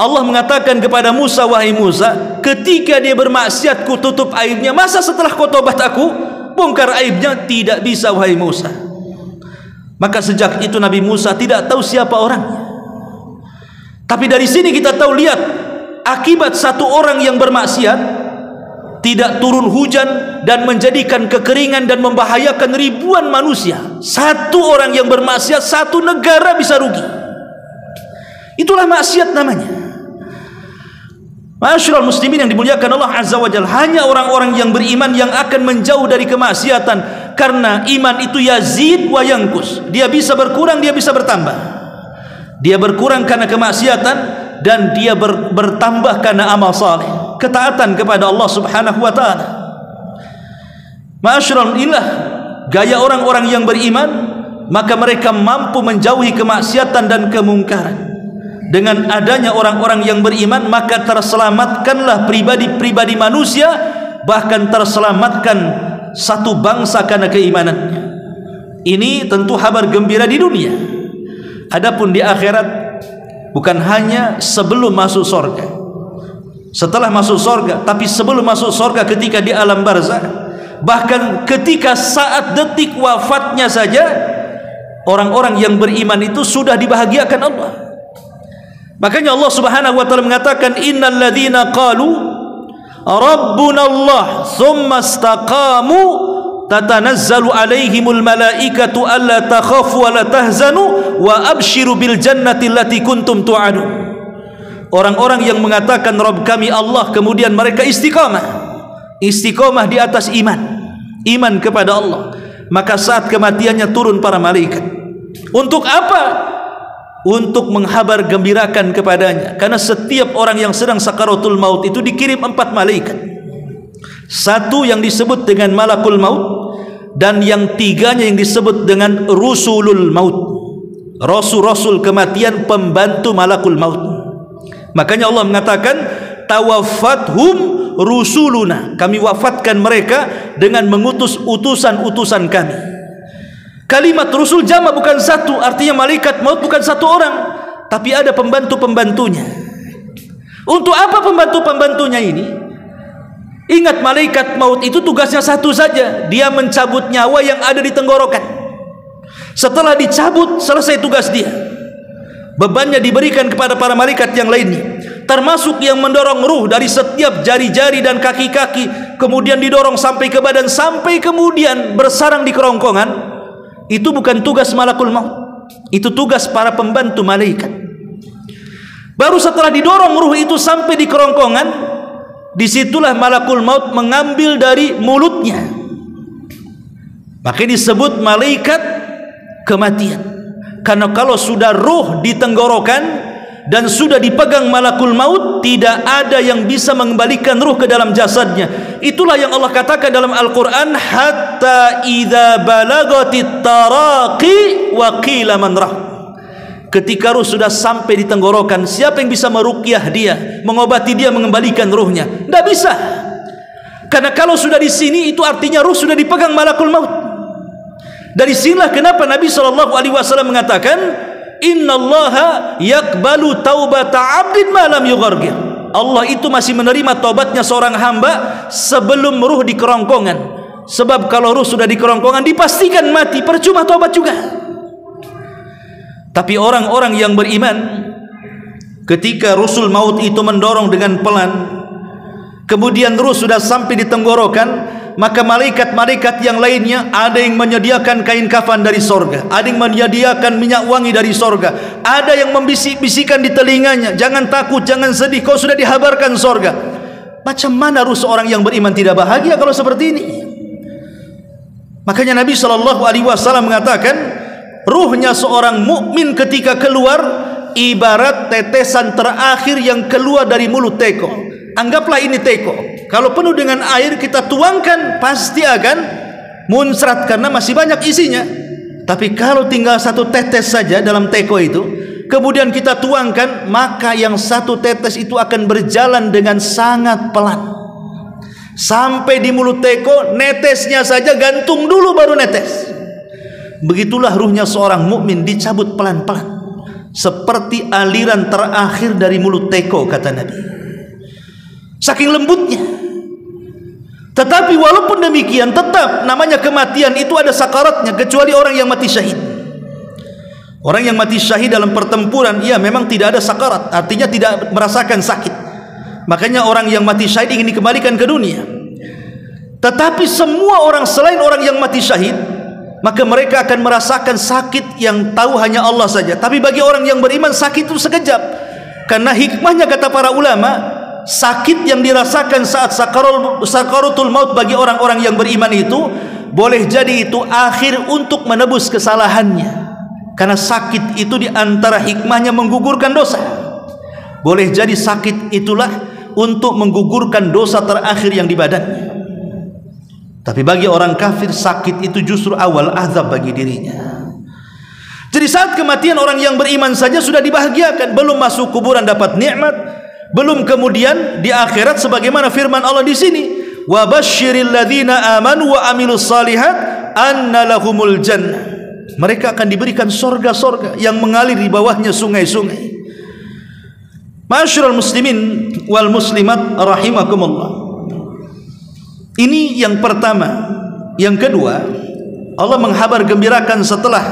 Allah mengatakan kepada Musa, wahai Musa, ketika dia bermaksiat ku tutup aibnya, masa setelah kau tobat aku bongkar aibnya? Tidak bisa wahai Musa. Maka sejak itu Nabi Musa tidak tahu siapa orangnya. Tapi dari sini kita tahu, lihat akibat satu orang yang bermaksiat, tidak turun hujan dan menjadikan kekeringan dan membahayakan ribuan manusia. Satu orang yang bermaksiat, satu negara bisa rugi. Itulah maksiat namanya. Ma'asyiral muslimin yang dimuliakan Allah Azza wa Jalla, hanya orang-orang yang beriman yang akan menjauh dari kemaksiatan. Karena iman itu yazid wa yankus, dia bisa berkurang, dia bisa bertambah. Dia berkurang karena kemaksiatan, dan dia bertambah karena amal saleh, ketaatan kepada Allah Subhanahu wa taala. Ma'asyiral, inilah gaya orang-orang yang beriman, maka mereka mampu menjauhi kemaksiatan dan kemungkaran. Dengan adanya orang-orang yang beriman, maka terselamatkanlah pribadi-pribadi manusia, bahkan terselamatkan satu bangsa karena keimanannya. Ini tentu kabar gembira di dunia. Adapun di akhirat, bukan hanya sebelum masuk surga, setelah masuk surga, tapi sebelum masuk surga, ketika di alam barzakh, bahkan ketika saat detik wafatnya saja, orang-orang yang beriman itu sudah dibahagiakan Allah. Makanya Allah Subhanahu wa taala mengatakan, innal ladzina qalu rabbuna Allah thumma istaqamu tatanazzalu alaihimul malaikatu alla takhafu wa la tahzanu wa abshiru bil jannati allati kuntum tu'adun. Orang-orang yang mengatakan Rabb kami Allah, kemudian mereka istiqamah di atas iman kepada Allah, maka saat kematiannya turun para malaikat. Untuk apa? Untuk menghabar gembirakan kepadanya. Karena setiap orang yang sedang sakaratul maut itu dikirim 4 malaikat. Satu yang disebut dengan malakul maut, dan yang tiganya yang disebut dengan rusulul maut, rasul-rasul kematian, pembantu malakul maut. Makanya Allah mengatakan tawaffathum rusuluna, kami wafatkan mereka dengan mengutus utusan-utusan kami. Kalimat rusul jama, bukan satu, artinya malaikat maut bukan satu orang, tapi ada pembantu-pembantunya. Untuk apa pembantu-pembantunya ini? Ingat, malaikat maut itu tugasnya satu saja, dia mencabut nyawa yang ada di tenggorokan. Setelah dicabut, selesai tugas dia. Bebannya diberikan kepada para malaikat yang lainnya, termasuk yang mendorong ruh dari setiap jari-jari dan kaki-kaki, kemudian didorong sampai ke badan, sampai kemudian bersarang di kerongkongan. Itu bukan tugas malakul maut, itu tugas para pembantu malaikat. Baru setelah didorong ruh itu sampai di kerongkongan, disitulah malakul maut mengambil dari mulutnya. Makanya disebut malaikat kematian. Karena kalau sudah ruh di tenggorokan dan sudah dipegang malakul maut, tidak ada yang bisa mengembalikan ruh ke dalam jasadnya. Itulah yang Allah katakan dalam Al-Quran, hatta idza balagatit taraqi wa qila man rah. Ketika ruh sudah sampai di tenggorokan, siapa yang bisa meruqyah dia, mengobati dia, mengembalikan ruhnya? Tidak bisa. Karena kalau sudah di sini, itu artinya ruh sudah dipegang malakul maut. Dari sinilah kenapa Nabi SAW mengatakan, innallaha yaqbalu taubata 'abdin ma lam yughargir. Allah itu masih menerima taubatnya seorang hamba sebelum ruh di kerongkongan. Sebab kalau ruh sudah di kerongkongan dipastikan mati, percuma tobat juga. Tapi orang-orang yang beriman, ketika rusul maut itu mendorong dengan pelan, kemudian ruh sudah sampai di tenggorokan, maka malaikat-malaikat yang lainnya ada yang menyediakan kain kafan dari sorga, ada yang menyediakan minyak wangi dari sorga, ada yang membisik-bisikan di telinganya, jangan takut, jangan sedih, kau sudah dihabarkan sorga. Macam mana ruh seorang yang beriman tidak bahagia kalau seperti ini? Makanya Nabi SAW mengatakan, ruhnya seorang mukmin ketika keluar ibarat tetesan terakhir yang keluar dari mulut teko. Anggaplah ini teko, kalau penuh dengan air kita tuangkan pasti akan muncrat karena masih banyak isinya. Tapi kalau tinggal satu tetes saja dalam teko itu, kemudian kita tuangkan, maka yang satu tetes itu akan berjalan dengan sangat pelan sampai di mulut teko. Netesnya saja gantung dulu baru netes. Begitulah ruhnya seorang mukmin dicabut pelan-pelan, seperti aliran terakhir dari mulut teko, kata Nabi. Saking lembutnya. Tetapi walaupun demikian, tetap namanya kematian itu ada sakaratnya, kecuali orang yang mati syahid. Orang yang mati syahid dalam pertempuran, ya memang tidak ada sakarat, artinya tidak merasakan sakit. Makanya orang yang mati syahid ingin dikembalikan ke dunia. Tetapi semua orang selain orang yang mati syahid, maka mereka akan merasakan sakit yang tahu hanya Allah saja. Tapi bagi orang yang beriman, sakit itu sekejap. Karena hikmahnya, kata para ulama, sakit yang dirasakan saat sakaratul maut bagi orang-orang yang beriman itu boleh jadi itu akhir untuk menebus kesalahannya. Karena sakit itu diantara hikmahnya menggugurkan dosa. Boleh jadi sakit itulah untuk menggugurkan dosa terakhir yang di badannya. Tapi bagi orang kafir, sakit itu justru awal azab bagi dirinya. Jadi saat kematian orang yang beriman saja sudah dibahagiakan, belum masuk kuburan dapat nikmat, belum kemudian di akhirat sebagaimana firman Allah di sini, wa basyiril ladzina amanu wa amilus solihat anna lahumul jannah. Mereka akan diberikan sorga-sorga yang mengalir di bawahnya sungai-sungai. Ma'asyiral muslimin wal muslimat rahimakumullah. Ini yang pertama. Yang kedua, Allah menghabar gembirakan setelah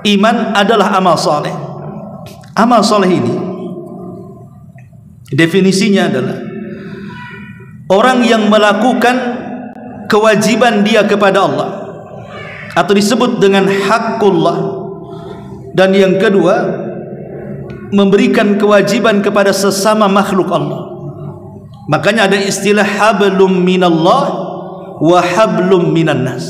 iman adalah amal soleh. Amal soleh ini definisinya adalah orang yang melakukan kewajiban dia kepada Allah, atau disebut dengan haqqullah. Dan yang kedua, memberikan kewajiban kepada sesama makhluk Allah. Makanya ada istilah hablum minallah wa hablum minan nas.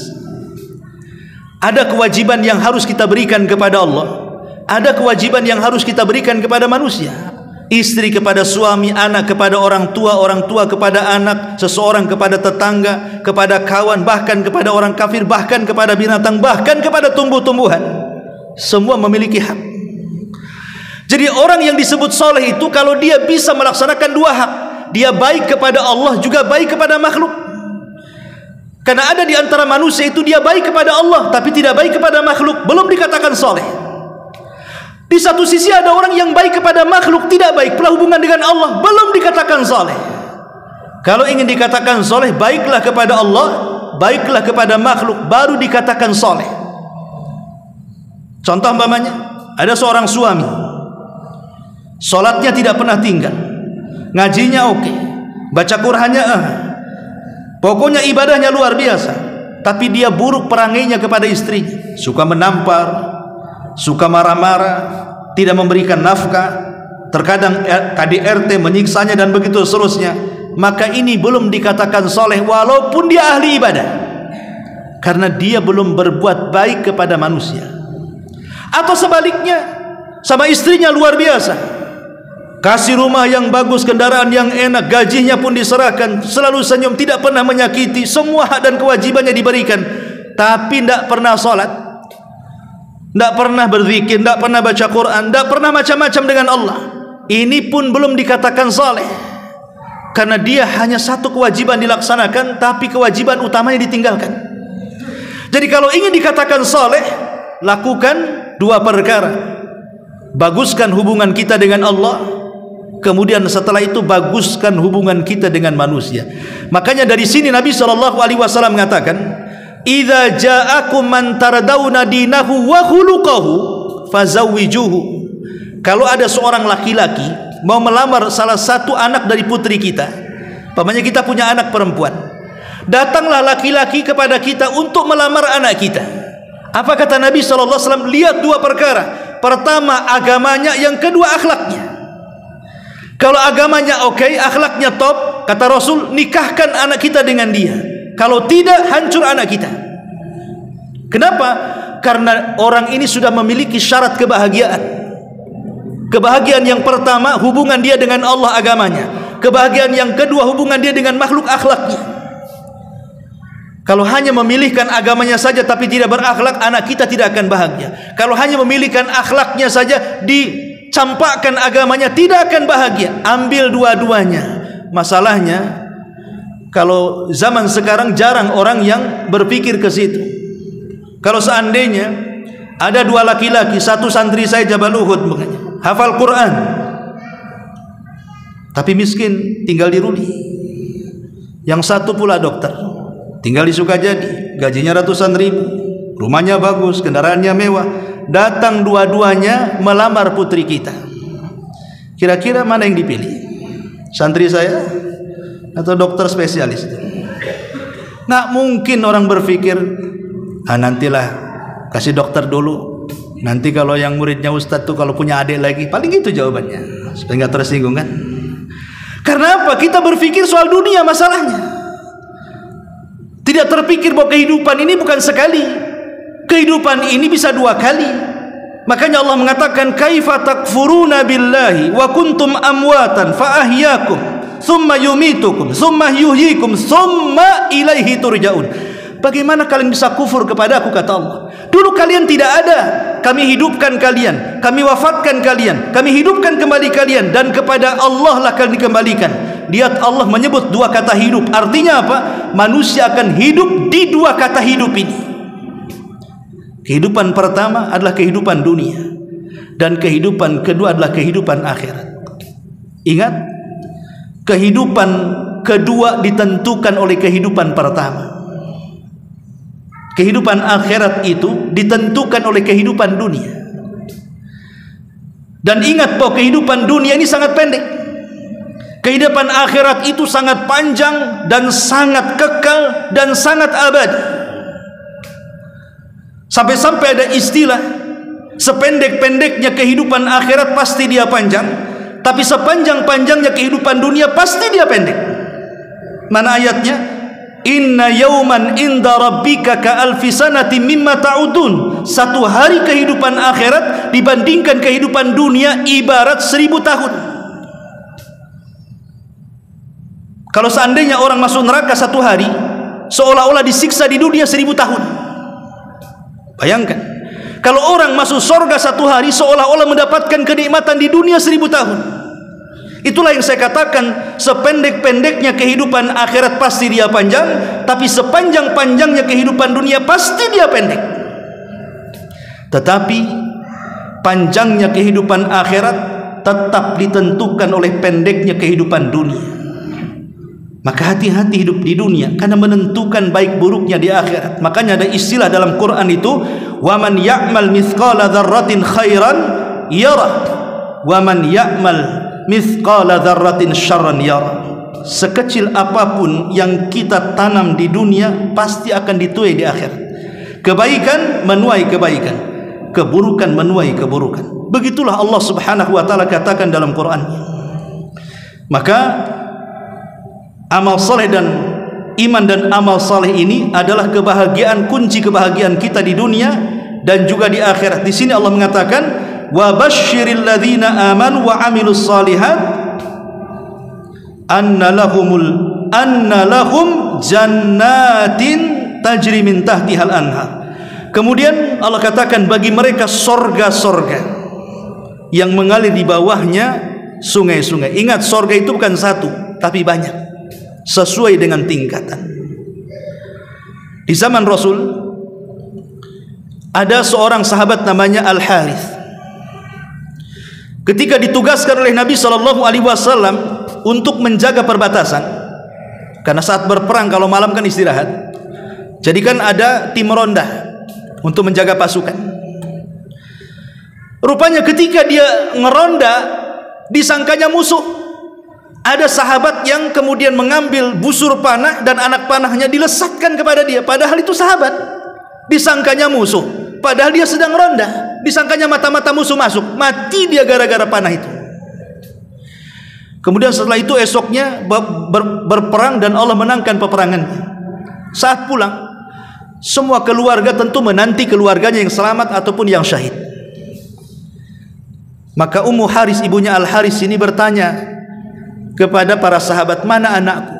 Ada kewajiban yang harus kita berikan kepada Allah, ada kewajiban yang harus kita berikan kepada manusia. Istri kepada suami, anak kepada orang tua kepada anak, seseorang kepada tetangga, kepada kawan, bahkan kepada orang kafir, bahkan kepada binatang, bahkan kepada tumbuh-tumbuhan. Semua memiliki hak. Jadi orang yang disebut soleh itu kalau dia bisa melaksanakan dua hak, dia baik kepada Allah juga baik kepada makhluk. Karena ada di antara manusia itu dia baik kepada Allah tapi tidak baik kepada makhluk, belum dikatakan soleh. Di satu sisi ada orang yang baik kepada makhluk, tidak baik pula hubungan dengan Allah, belum dikatakan soleh. Kalau ingin dikatakan soleh, baiklah kepada Allah, baiklah kepada makhluk, baru dikatakan soleh. Contoh umpamanya, ada seorang suami, solatnya tidak pernah tinggal, ngajinya oke, baca Qur'annya pokoknya ibadahnya luar biasa, tapi dia buruk perangainya kepada istrinya, suka menampar, suka marah-marah, tidak memberikan nafkah, terkadang KDRT menyiksanya dan begitu seterusnya. Maka ini belum dikatakan soleh walaupun dia ahli ibadah, karena dia belum berbuat baik kepada manusia. Atau sebaliknya, sama istrinya luar biasa, kasih rumah yang bagus, kendaraan yang enak, gajinya pun diserahkan, selalu senyum, tidak pernah menyakiti, semua hak dan kewajibannya diberikan, tapi tidak pernah sholat, tidak pernah berzikir, tidak pernah baca Quran, tidak pernah macam-macam dengan Allah. Ini pun belum dikatakan saleh, karena dia hanya satu kewajiban dilaksanakan, tapi kewajiban utamanya ditinggalkan. Jadi kalau ingin dikatakan saleh, lakukan dua perkara: baguskan hubungan kita dengan Allah, kemudian setelah itu baguskan hubungan kita dengan manusia. Makanya dari sini Nabi SAW mengatakan, "Idza ja'akum man tardawna dinahu wa khuluquhu fazawwijuhu." Kalau ada seorang laki-laki mau melamar salah satu anak dari putri kita, umpamanya kita punya anak perempuan, datanglah laki-laki kepada kita untuk melamar anak kita. Apa kata Nabi SAW? Lihat dua perkara. Pertama agamanya, yang kedua akhlaknya. Kalau agamanya oke, akhlaknya top, kata Rasul, nikahkan anak kita dengan dia. Kalau tidak, hancur anak kita. Kenapa? Karena orang ini sudah memiliki syarat kebahagiaan. Kebahagiaan yang pertama, hubungan dia dengan Allah, agamanya. Kebahagiaan yang kedua, hubungan dia dengan makhluk, akhlaknya. Kalau hanya memilihkan agamanya saja tapi tidak berakhlak, anak kita tidak akan bahagia. Kalau hanya memilihkan akhlaknya saja, dicampakkan agamanya, tidak akan bahagia. Ambil dua-duanya. Masalahnya, kalau zaman sekarang jarang orang yang berpikir ke situ. Kalau seandainya ada dua laki-laki, satu santri saya Jabal Uhud, hafal Quran, tapi miskin, tinggal di Ruli. Yang satu pula dokter, tinggal di Sukajadi, gajinya ratusan ribu, rumahnya bagus, kendaraannya mewah. Datang dua-duanya melamar putri kita. Kira-kira mana yang dipilih? Santri saya atau dokter spesialis? Nggak mungkin orang berpikir, nantilah kasih dokter dulu. Nanti kalau yang muridnya Ustadz tuh kalau punya adik lagi, paling gitu jawabannya, supaya nggak tersinggung kan? Karena apa? Kita berpikir soal dunia masalahnya. Tidak terpikir bahwa kehidupan ini bukan sekali. Kehidupan ini bisa dua kali. Makanya Allah mengatakan, kaifa takfuruna billahi wa kuntum amwatan fa ahyakum thumma yumitukum thumma yuhyikum thumma ilaihi turja'un. Bagaimana kalian bisa kufur kepada aku, kata Allah. Dulu kalian tidak ada, kami hidupkan kalian, kami wafatkan kalian, kami hidupkan kembali kalian, dan kepada Allah lah kalian dikembalikan. Lihat, Allah menyebut dua kata hidup. Artinya apa? Manusia akan hidup di dua kata hidup ini. Kehidupan pertama adalah kehidupan dunia, dan kehidupan kedua adalah kehidupan akhirat. Ingat, kehidupan kedua ditentukan oleh kehidupan pertama. Kehidupan akhirat itu ditentukan oleh kehidupan dunia. Dan ingat bahwa kehidupan dunia ini sangat pendek. Kehidupan akhirat itu sangat panjang dan sangat kekal dan sangat abadi. Sampai-sampai ada istilah, sependek-pendeknya kehidupan akhirat pasti dia panjang, tapi sepanjang-panjangnya kehidupan dunia pasti dia pendek. Mana ayatnya? Inna yawman inda rabbika ka alfi sanatin mimma ta'udun. Satu hari kehidupan akhirat dibandingkan kehidupan dunia ibarat 1000 tahun. Kalau seandainya orang masuk neraka satu hari, seolah-olah disiksa di dunia 1000 tahun. Bayangkan, kalau orang masuk surga satu hari, seolah-olah mendapatkan kenikmatan di dunia 1000 tahun. Itulah yang saya katakan, sependek-pendeknya kehidupan akhirat pasti dia panjang, tapi sepanjang-panjangnya kehidupan dunia pasti dia pendek. Tetapi panjangnya kehidupan akhirat tetap ditentukan oleh pendeknya kehidupan dunia. Maka hati-hati hidup di dunia, karena menentukan baik buruknya di akhirat. Makanya ada istilah dalam Quran itu, waman ya'mal mithqala dzarratin khairan yarah, waman ya'mal mithqala dzarratin syarran yara. Sekecil apapun yang kita tanam di dunia pasti akan dituai di akhirat. Kebaikan menuai kebaikan, keburukan menuai keburukan. Begitulah Allah Subhanahu wa taala katakan dalam Quran. Maka amal saleh dan iman dan amal saleh ini adalah kebahagiaan, kunci kebahagiaan kita di dunia dan juga di akhirat. Di sini Allah mengatakan, wa basyiril ladzina amanu wa amilus shalihat anna lahum jannatin tajri min tahtihal anhar. Kemudian Allah katakan, bagi mereka sorga-sorga yang mengalir di bawahnya sungai-sungai. Ingat, sorga itu bukan satu tapi banyak, sesuai dengan tingkatan. Di zaman Rasul ada seorang sahabat namanya Al-Harith. ketika ditugaskan oleh Nabi SAW untuk menjaga perbatasan, karena saat berperang kalau malam kan istirahat, jadi kan ada tim ronda untuk menjaga pasukan. Rupanya ketika dia ngeronda, disangkanya musuh. Ada sahabat yang kemudian mengambil busur panah dan anak panahnya dilesatkan kepada dia, padahal itu sahabat. Disangkanya musuh, padahal dia sedang ronda. Disangkanya mata-mata musuh masuk, mati dia gara-gara panah itu. Kemudian setelah itu esoknya berperang dan Allah menangkan peperangannya. Saat pulang, semua keluarga tentu menanti keluarganya yang selamat ataupun yang syahid. Maka Ummu Haris, ibunya Al-Haris ini bertanya kepada para sahabat, mana anakku?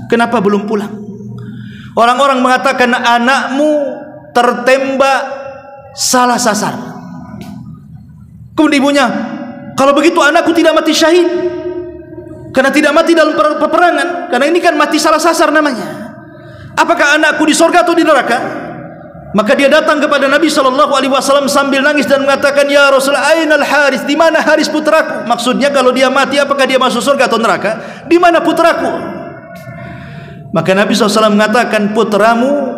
Kenapa belum pulang? Orang-orang mengatakan anakmu tertembak salah sasar. Kemudian ibunya, kalau begitu anakku tidak mati syahid, karena tidak mati dalam peperangan, karena ini kan mati salah sasar namanya. Apakah anakku di surga atau di neraka? Maka dia datang kepada Nabi SAW sambil nangis dan mengatakan, ya Rasulullah, ainal Haris, di mana Haris putraku? Maksudnya kalau dia mati, apakah dia masuk surga atau neraka? Di mana putraku? Maka Nabi SAW mengatakan, putramu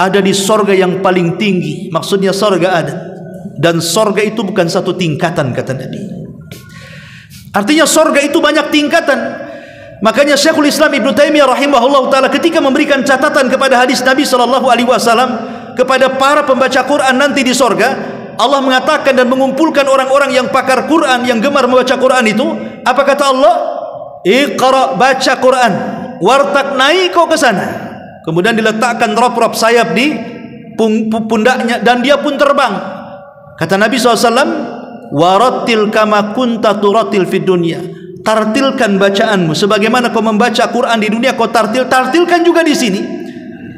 ada di surga yang paling tinggi. Maksudnya surga ada, dan surga itu bukan satu tingkatan, kata Nabi. Artinya surga itu banyak tingkatan. Makanya Syekhul Islam Ibnu Taimiyah rahimahullah taala ketika memberikan catatan kepada hadis Nabi SAW kepada para pembaca Quran nanti di sorga, Allah mengatakan dan mengumpulkan orang-orang yang pakar Quran, yang gemar membaca Quran itu, apa kata Allah? Iqra, baca Quran, wartaq, naik kau ke sana. Kemudian diletakkan rop-rop sayap di pundaknya dan dia pun terbang. Kata Nabi SAW, warattil kama kunta turatil fid dunya. Tartilkan bacaanmu sebagaimana kau membaca Quran di dunia, kau tartilkan juga di sini.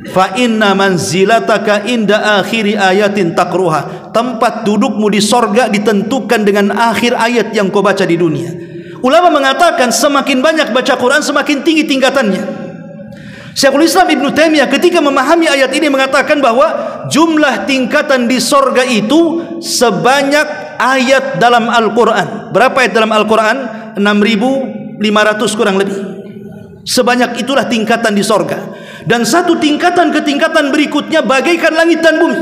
Fa inna manzilataka inda akhiri ayatin taqruha. Tempat dudukmu di sorga ditentukan dengan akhir ayat yang kau baca di dunia. Ulama mengatakan semakin banyak baca Quran semakin tinggi tingkatannya. Syekhul Islam Ibnu Taimiyah ketika memahami ayat ini mengatakan bahwa jumlah tingkatan di sorga itu sebanyak ayat dalam Al-Quran. Berapa ayat dalam Al-Quran? 6.500 kurang lebih. Sebanyak itulah tingkatan di sorga. Dan satu tingkatan ke tingkatan berikutnya bagaikan langit dan bumi.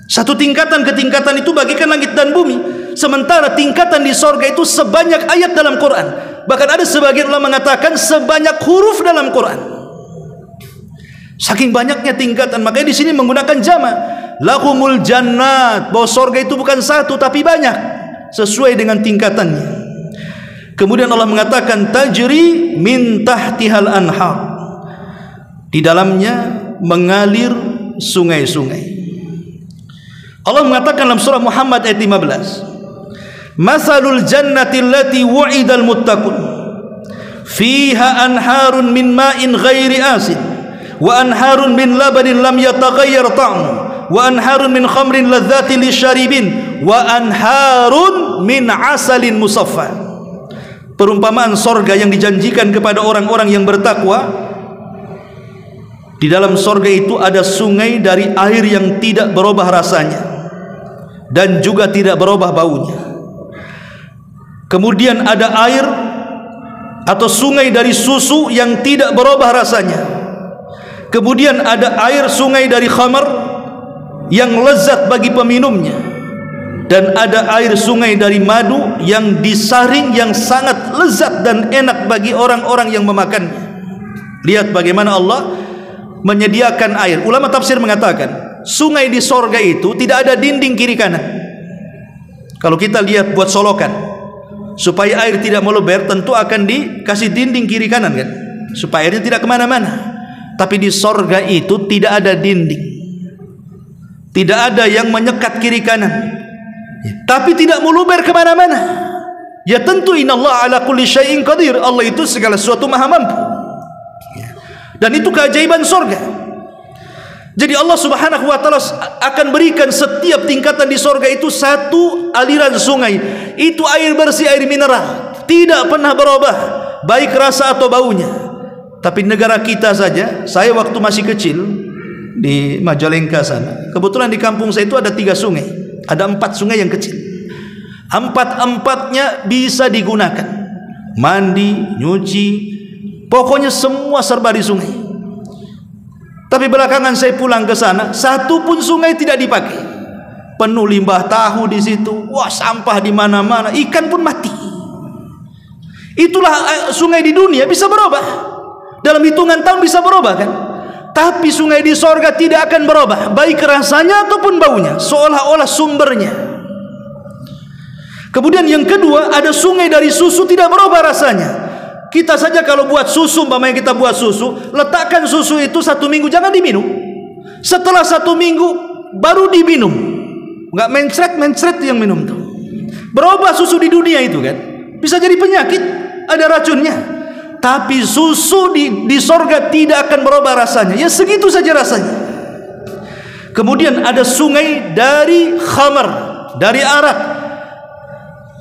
Satu tingkatan ke tingkatan itu bagaikan langit dan bumi. Sementara tingkatan di sorga itu sebanyak ayat dalam Quran. Bahkan ada sebagian ulama mengatakan sebanyak huruf dalam Quran. Saking banyaknya tingkatan, makanya di sini menggunakan jama'. Lahumul jannat, bahwa sorga itu bukan satu tapi banyak, sesuai dengan tingkatannya. Kemudian Allah mengatakan tajri min tahtihal anhar, di dalamnya mengalir sungai-sungai. Allah mengatakan dalam surah Muhammad ayat 15, masalul jannati allati wu'idal muttaqun fiha anharun min ma'in ghairi asin wa anharun min labanin lam yataghayyar ta'mu wa anharun min khamrin ladzati lisyaribin wa anharun min asalin musaffa. Perumpamaan sorga yang dijanjikan kepada orang-orang yang bertakwa, di dalam sorga itu ada sungai dari air yang tidak berubah rasanya dan juga tidak berubah baunya. Kemudian ada air atau sungai dari susu yang tidak berubah rasanya. Kemudian ada air sungai dari khamar yang lezat bagi peminumnya. Dan ada air sungai dari madu yang disaring yang sangat lezat dan enak bagi orang-orang yang memakannya. Lihat bagaimana Allah menyediakan air. Ulama tafsir mengatakan sungai di sorga itu tidak ada dinding kiri kanan. Kalau kita lihat buat solokan supaya air tidak meluber, tentu akan dikasih dinding kiri kanan kan, supaya airnya tidak kemana-mana. Tapi di sorga itu tidak ada dinding, tidak ada yang menyekat kiri kanan, tapi tidak meluber kemana-mana. Ya tentu innallaha ala kulli syai'in qadir, Allah itu segala sesuatu maha mampu. Dan itu keajaiban sorga. Jadi Allah subhanahu wa ta'ala akan berikan setiap tingkatan di sorga itu satu aliran sungai. Itu air bersih, air mineral, tidak pernah berubah baik rasa atau baunya. Tapi negara kita saja, saya waktu masih kecil di Majalengka sana, kebetulan di kampung saya itu ada 3 sungai, ada 4 sungai yang kecil. Empat-empatnya bisa digunakan. Mandi, nyuci, pokoknya semua serba di sungai. Tapi belakangan saya pulang ke sana, satu pun sungai tidak dipakai. Penuh limbah tahu di situ. Wah, sampah di mana-mana, ikan pun mati. Itulah sungai di dunia bisa berubah. Dalam hitungan tahun bisa berubah kan? Tapi sungai di sorga tidak akan berubah, baik rasanya ataupun baunya, seolah-olah sumbernya. Kemudian yang kedua, ada sungai dari susu tidak berubah rasanya. Kita saja kalau buat susu, umpamanya kita buat susu, letakkan susu itu 1 minggu, jangan diminum. Setelah 1 minggu baru diminum. Enggak mencret yang minum tuh. Berubah susu di dunia itu kan. Bisa jadi penyakit, ada racunnya. Tapi susu di sorga tidak akan berubah rasanya. Ya segitu saja rasanya. Kemudian ada sungai dari khamar, dari arak.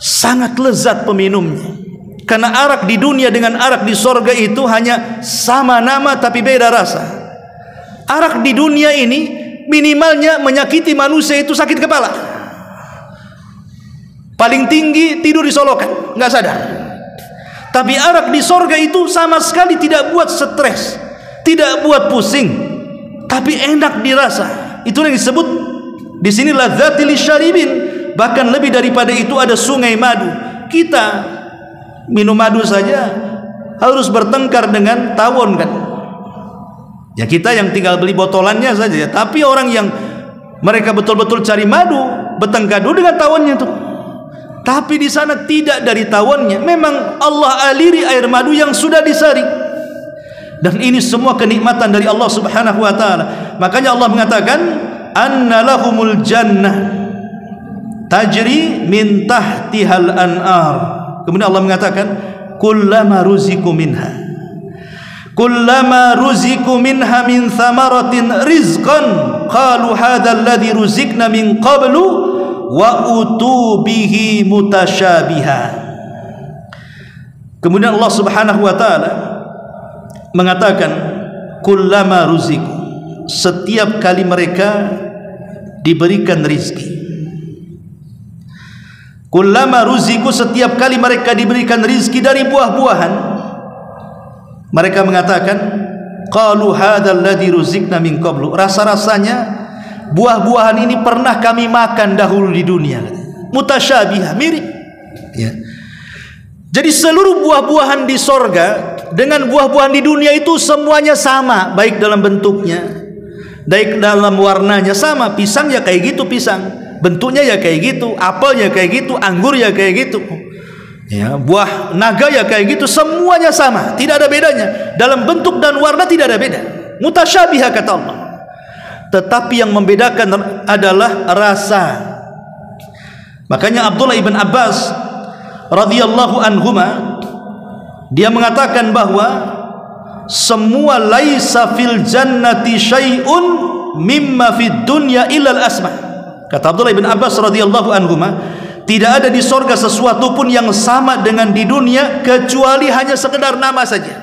Sangat lezat peminumnya. Karena arak di dunia dengan arak di sorga itu hanya sama nama tapi beda rasa. Arak di dunia ini minimalnya menyakiti manusia itu sakit kepala. Paling tinggi tidur di solokan, nggak sadar. Tapi arak di sorga itu sama sekali tidak buat stres, tidak buat pusing, tapi enak dirasa. Itu yang disebut di sini ladzati lisyaribin. Bahkan lebih daripada itu ada sungai madu. Kita minum madu saja harus bertengkar dengan tawon kan. Ya kita yang tinggal beli botolannya saja. Tapi orang yang mereka betul-betul cari madu bertengkar dulu dengan tawonnya itu. Tapi di sana tidak dari tawonnya. Memang Allah aliri air madu yang sudah disaring. Dan ini semua kenikmatan dari Allah Subhanahu wa taala. Makanya Allah mengatakan, "Anna lahumul jannah tajri min tahtihal an'ar." Kemudian Allah mengatakan, "Kullama ruziku minha min thamaratin rizqan qalu hadzal ladzi ruzikna min qablu wa utu bihi mutasyabiha." Kemudian Allah Subhanahu wa taala mengatakan, kullama ruziku, setiap kali mereka diberikan rizki. Kullama ruziku, setiap kali mereka diberikan rizki dari buah-buahan, mereka mengatakan, qalu hadzal ladzi ruzikna min qablu, rasa-rasanya buah-buahan ini pernah kami makan dahulu di dunia. Mutasyabihah, mirip ya. Jadi seluruh buah-buahan di sorga dengan buah-buahan di dunia itu semuanya sama, baik dalam bentuknya, baik dalam warnanya sama. Pisang ya kayak gitu, pisang bentuknya ya kayak gitu, apel ya kayak gitu, anggur ya kayak gitu ya, buah naga ya kayak gitu, semuanya sama, tidak ada bedanya. Dalam bentuk dan warna tidak ada beda. Mutasyabihah kata Allah. Tetapi yang membedakan adalah rasa. Makanya Abdullah ibn Abbas radhiyallahu anhuma dia mengatakan bahwa semua laisa fil jannati syai'un mimma fid dunya illal asma. Kata Abdullah ibn Abbas radhiyallahu anhuma, tidak ada di sorga sesuatu pun yang sama dengan di dunia kecuali hanya sekedar nama saja.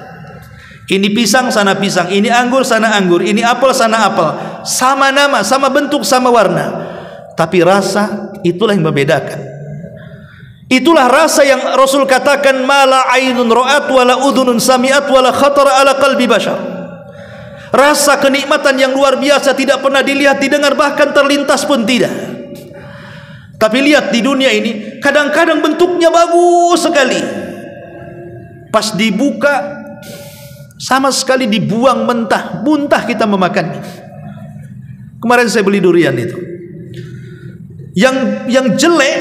Ini pisang sana pisang, ini anggur sana anggur, ini apel sana apel, sama nama, sama bentuk, sama warna. Tapi rasa itulah yang membedakan. Itulah rasa yang Rasul katakan, mala ainun ra'at wala udhunun sami'at wala khatara ala qalbi bashar. Rasa kenikmatan yang luar biasa tidak pernah dilihat, didengar, bahkan terlintas pun tidak. Tapi lihat di dunia ini, kadang-kadang bentuknya bagus sekali, pas dibuka sama sekali dibuang mentah, muntah kita memakannya. Kemarin saya beli durian itu, yang jelek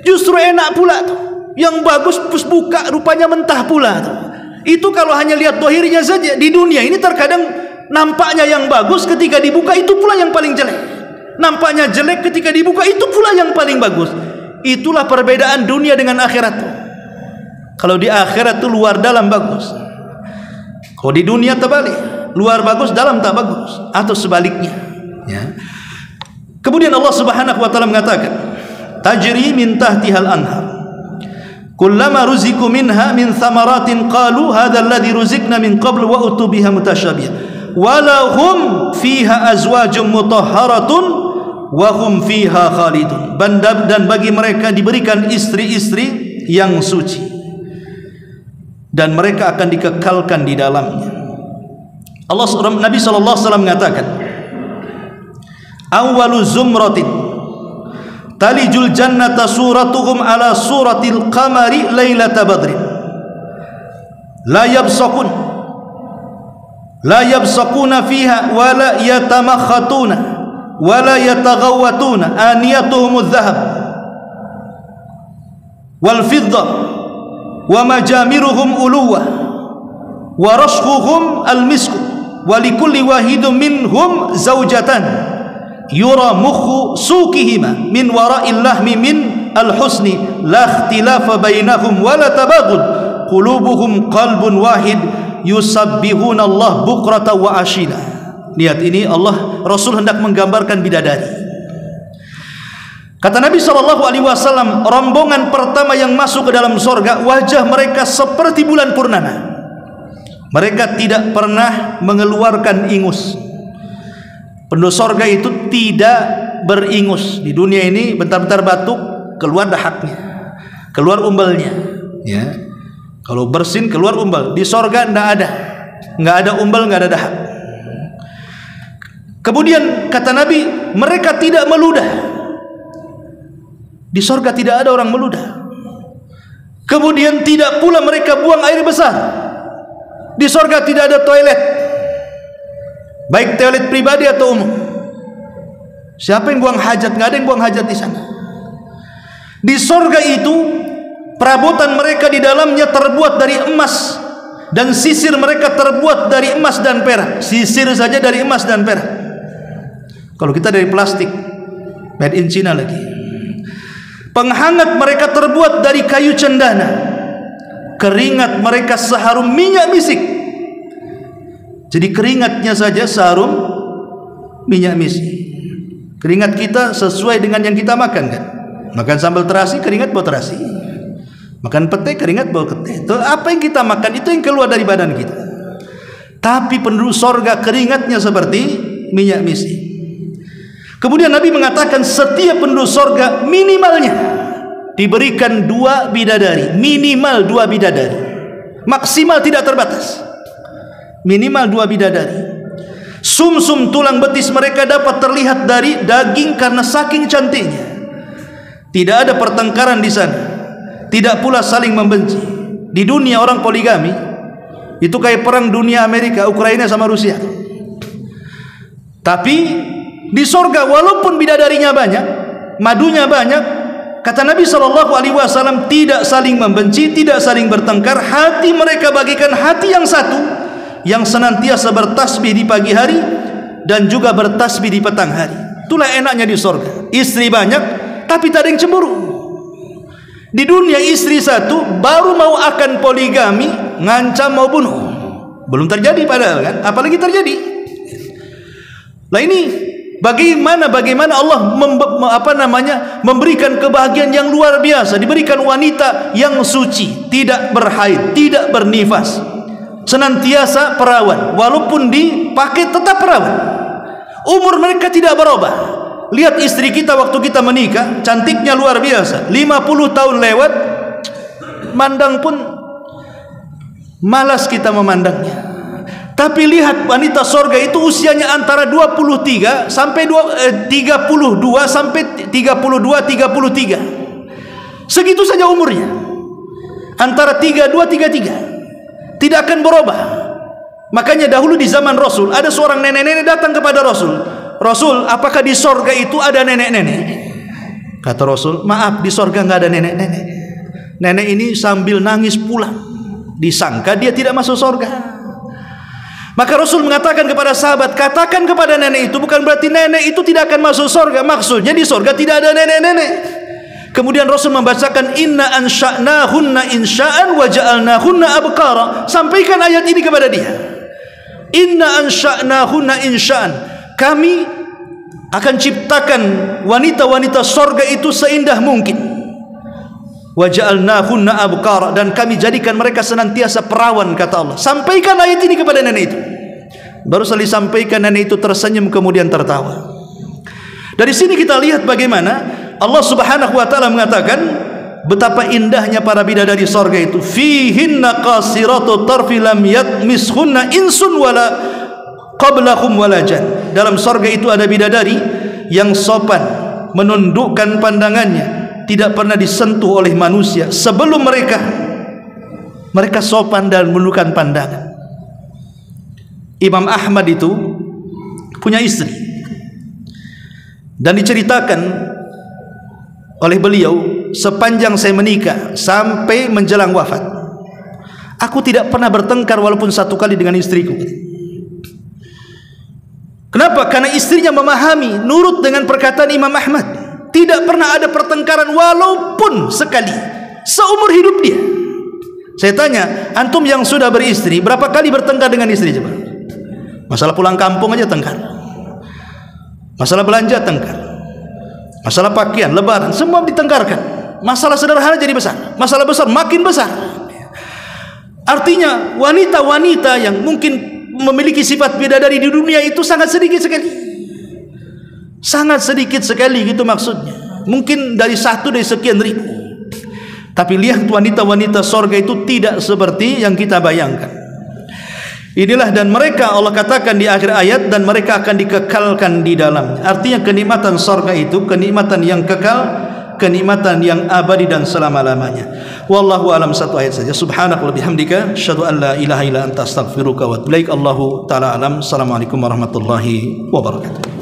justru enak pula tuh. Yang bagus terus buka rupanya mentah pula tuh. Itu kalau hanya lihat dohirnya saja. Di dunia ini terkadang nampaknya yang bagus, ketika dibuka itu pula yang paling jelek. Nampaknya jelek, ketika dibuka itu pula yang paling bagus. Itulah perbedaan dunia dengan akhirat tuh. Kalau di akhirat tuh luar dalam bagus, kalau di dunia terbalik, luar bagus dalam tak bagus, atau sebaliknya ya. Kemudian Allah Subhanahu wa taala mengatakan, tajri min tahtihal anhar kullama ruziku minha min thamaratin qalu hadzal ladzi ruzikna min qablu wa utu biha mutasyabiha walahum fiha azwajum mutahharatun wa hum fiha khalidun, dan bagi mereka diberikan istri-istri yang suci dan mereka akan dikekalkan di dalamnya. Nabi sallallahu alaihi wasallam mengatakan, awwalu zumratin talijul jannata suratuhum ala suratil qamari lailata badrin la yabsaquna fiha wa la yatamakhatuna wa la yataghawwatuna aniyatuhumudh dhahab wal fidda wa majamiruhum uluwa wa rashquhum al misku wa likulli wahidin minhum zawjatan yura mukhu suqihima min wara'il lahmi min al-husni la ikhtilafa bainahum wa la tabaghud qulubuhum qalbun wahid yusabbihuna Allah bukrata wa ashila. Lihat ini, Rasul hendak menggambarkan bidadari. Kata Nabi SAW, rombongan pertama yang masuk ke dalam surga, wajah mereka seperti bulan purnama. Mereka tidak pernah mengeluarkan ingus. Penduduk surga itu tidak beringus. Di dunia ini bentar-bentar batuk keluar dahaknya, keluar umbalnya, ya. Kalau bersin keluar umbal. Di surga nggak ada umbal, nggak ada dahak. Kemudian kata Nabi, mereka tidak meludah. Di surga tidak ada orang meludah. Kemudian tidak pula mereka buang air besar. Di surga tidak ada toilet, baik toilet pribadi atau umum. Siapa yang buang hajat? Nggak ada yang buang hajat di sana. Di surga itu perabotan mereka di dalamnya terbuat dari emas, dan sisir mereka terbuat dari emas dan perak. Sisir saja dari emas dan perak. Kalau kita dari plastik, made in China lagi. Penghangat mereka terbuat dari kayu cendana. Keringat mereka seharum minyak misik. Jadi keringatnya saja seharum minyak misik. Keringat kita sesuai dengan yang kita makan, kan? Makan sambal terasi, keringat bau terasi. Makan pete, keringat bau pete. Itu apa yang kita makan, itu yang keluar dari badan kita. Tapi penduduk surga keringatnya seperti minyak misik. Kemudian Nabi mengatakan setiap penduduk surga minimalnya diberikan 2 bidadari, minimal 2 bidadari, maksimal tidak terbatas, minimal 2 bidadari. Sumsum tulang betis mereka dapat terlihat dari daging karena saking cantiknya. Tidak ada pertengkaran di sana, tidak pula saling membenci. Di dunia orang poligami itu kayak perang dunia Amerika, Ukraina sama Rusia. Tapi di surga walaupun bidadarinya banyak, madunya banyak, kata Nabi SAW, tidak saling membenci, tidak saling bertengkar. Hati mereka bagikan hati yang satu, yang senantiasa bertasbih di pagi hari dan juga bertasbih di petang hari. Itulah enaknya di surga. Istri banyak tapi tak ada yang cemburu. Di dunia istri satu baru mau akan poligami, ngancam mau bunuh. Belum terjadi padahal, kan? Apalagi terjadi. Lah ini bagaimana Allah memberikan kebahagiaan yang luar biasa. Diberikan wanita yang suci, tidak berhaid, tidak bernifas, senantiasa perawan, walaupun dipakai tetap perawan. Umur mereka tidak berubah. Lihat istri kita waktu kita menikah, cantiknya luar biasa. 50 tahun lewat, mandang pun malas kita memandangnya. Tapi lihat wanita surga itu usianya antara 23 sampai 32 sampai 33. Segitu saja umurnya. Antara 32-33. Tidak akan berubah. Makanya dahulu di zaman Rasul ada seorang nenek-nenek datang kepada Rasul. Rasul, apakah di surga itu ada nenek-nenek? Kata Rasul, maaf, di surga enggak ada nenek-nenek. Nenek ini sambil nangis pulang. Disangka dia tidak masuk surga. Maka Rasul mengatakan kepada sahabat, katakan kepada nenek itu, bukan berarti nenek itu tidak akan masuk surga. Maksudnya di surga tidak ada nenek-nenek. Kemudian Rasul membacakan, inna ansha'nahunna insha'an wa ja'alnahunna abkara. Sampaikan ayat ini kepada dia. Inna ansha'nahunna insha'an. Kami akan ciptakan wanita-wanita surga itu seindah mungkin. Wa ja'alnahunna abkara, dan kami jadikan mereka senantiasa perawan, kata Allah. Sampaikan ayat ini kepada nenek itu. Baru sekali sampaikan, nenek itu tersenyum kemudian tertawa. Dari sini kita lihat bagaimana Allah Subhanahu wa taala mengatakan betapa indahnya para bidadari sorga itu. Fihinna qasiratu tarfi lam yatmishunna insun wala qablahum wala jan. Dalam sorga itu ada bidadari yang sopan, menundukkan pandangannya, tidak pernah disentuh oleh manusia sebelum mereka sopan dan menundukkan pandangan. Imam Ahmad itu punya istri, dan diceritakan oleh beliau, sepanjang saya menikah sampai menjelang wafat, aku tidak pernah bertengkar walaupun satu kali dengan istriku. Kenapa? Karena istrinya memahami, nurut dengan perkataan Imam Ahmad. Tidak pernah ada pertengkaran walaupun sekali seumur hidup dia. Saya tanya, antum yang sudah beristri, berapa kali bertengkar dengan istri coba? Masalah pulang kampung aja tengkar, masalah belanja tengkar, masalah pakaian, lebaran, semua ditengkarkan. Masalah sederhana jadi besar, masalah besar makin besar. Artinya wanita-wanita yang mungkin memiliki sifat bidadari di dunia itu sangat sedikit sekali, sangat sedikit sekali gitu maksudnya. Mungkin dari sekian ribu. Tapi lihat wanita-wanita sorga itu tidak seperti yang kita bayangkan. Inilah, dan mereka Allah katakan di akhir ayat, dan mereka akan dikekalkan di dalam. Artinya kenikmatan sorga itu kenikmatan yang kekal, kenikmatan yang abadi dan selama-lamanya. Wallahu alam. Satu ayat saja. Subhanakallahumma bihamdika asyhadu an la ilaha illa anta astaghfiruka wa atubu ilaik. Allahu taala alam. Assalamualaikum warahmatullahi wabarakatuh.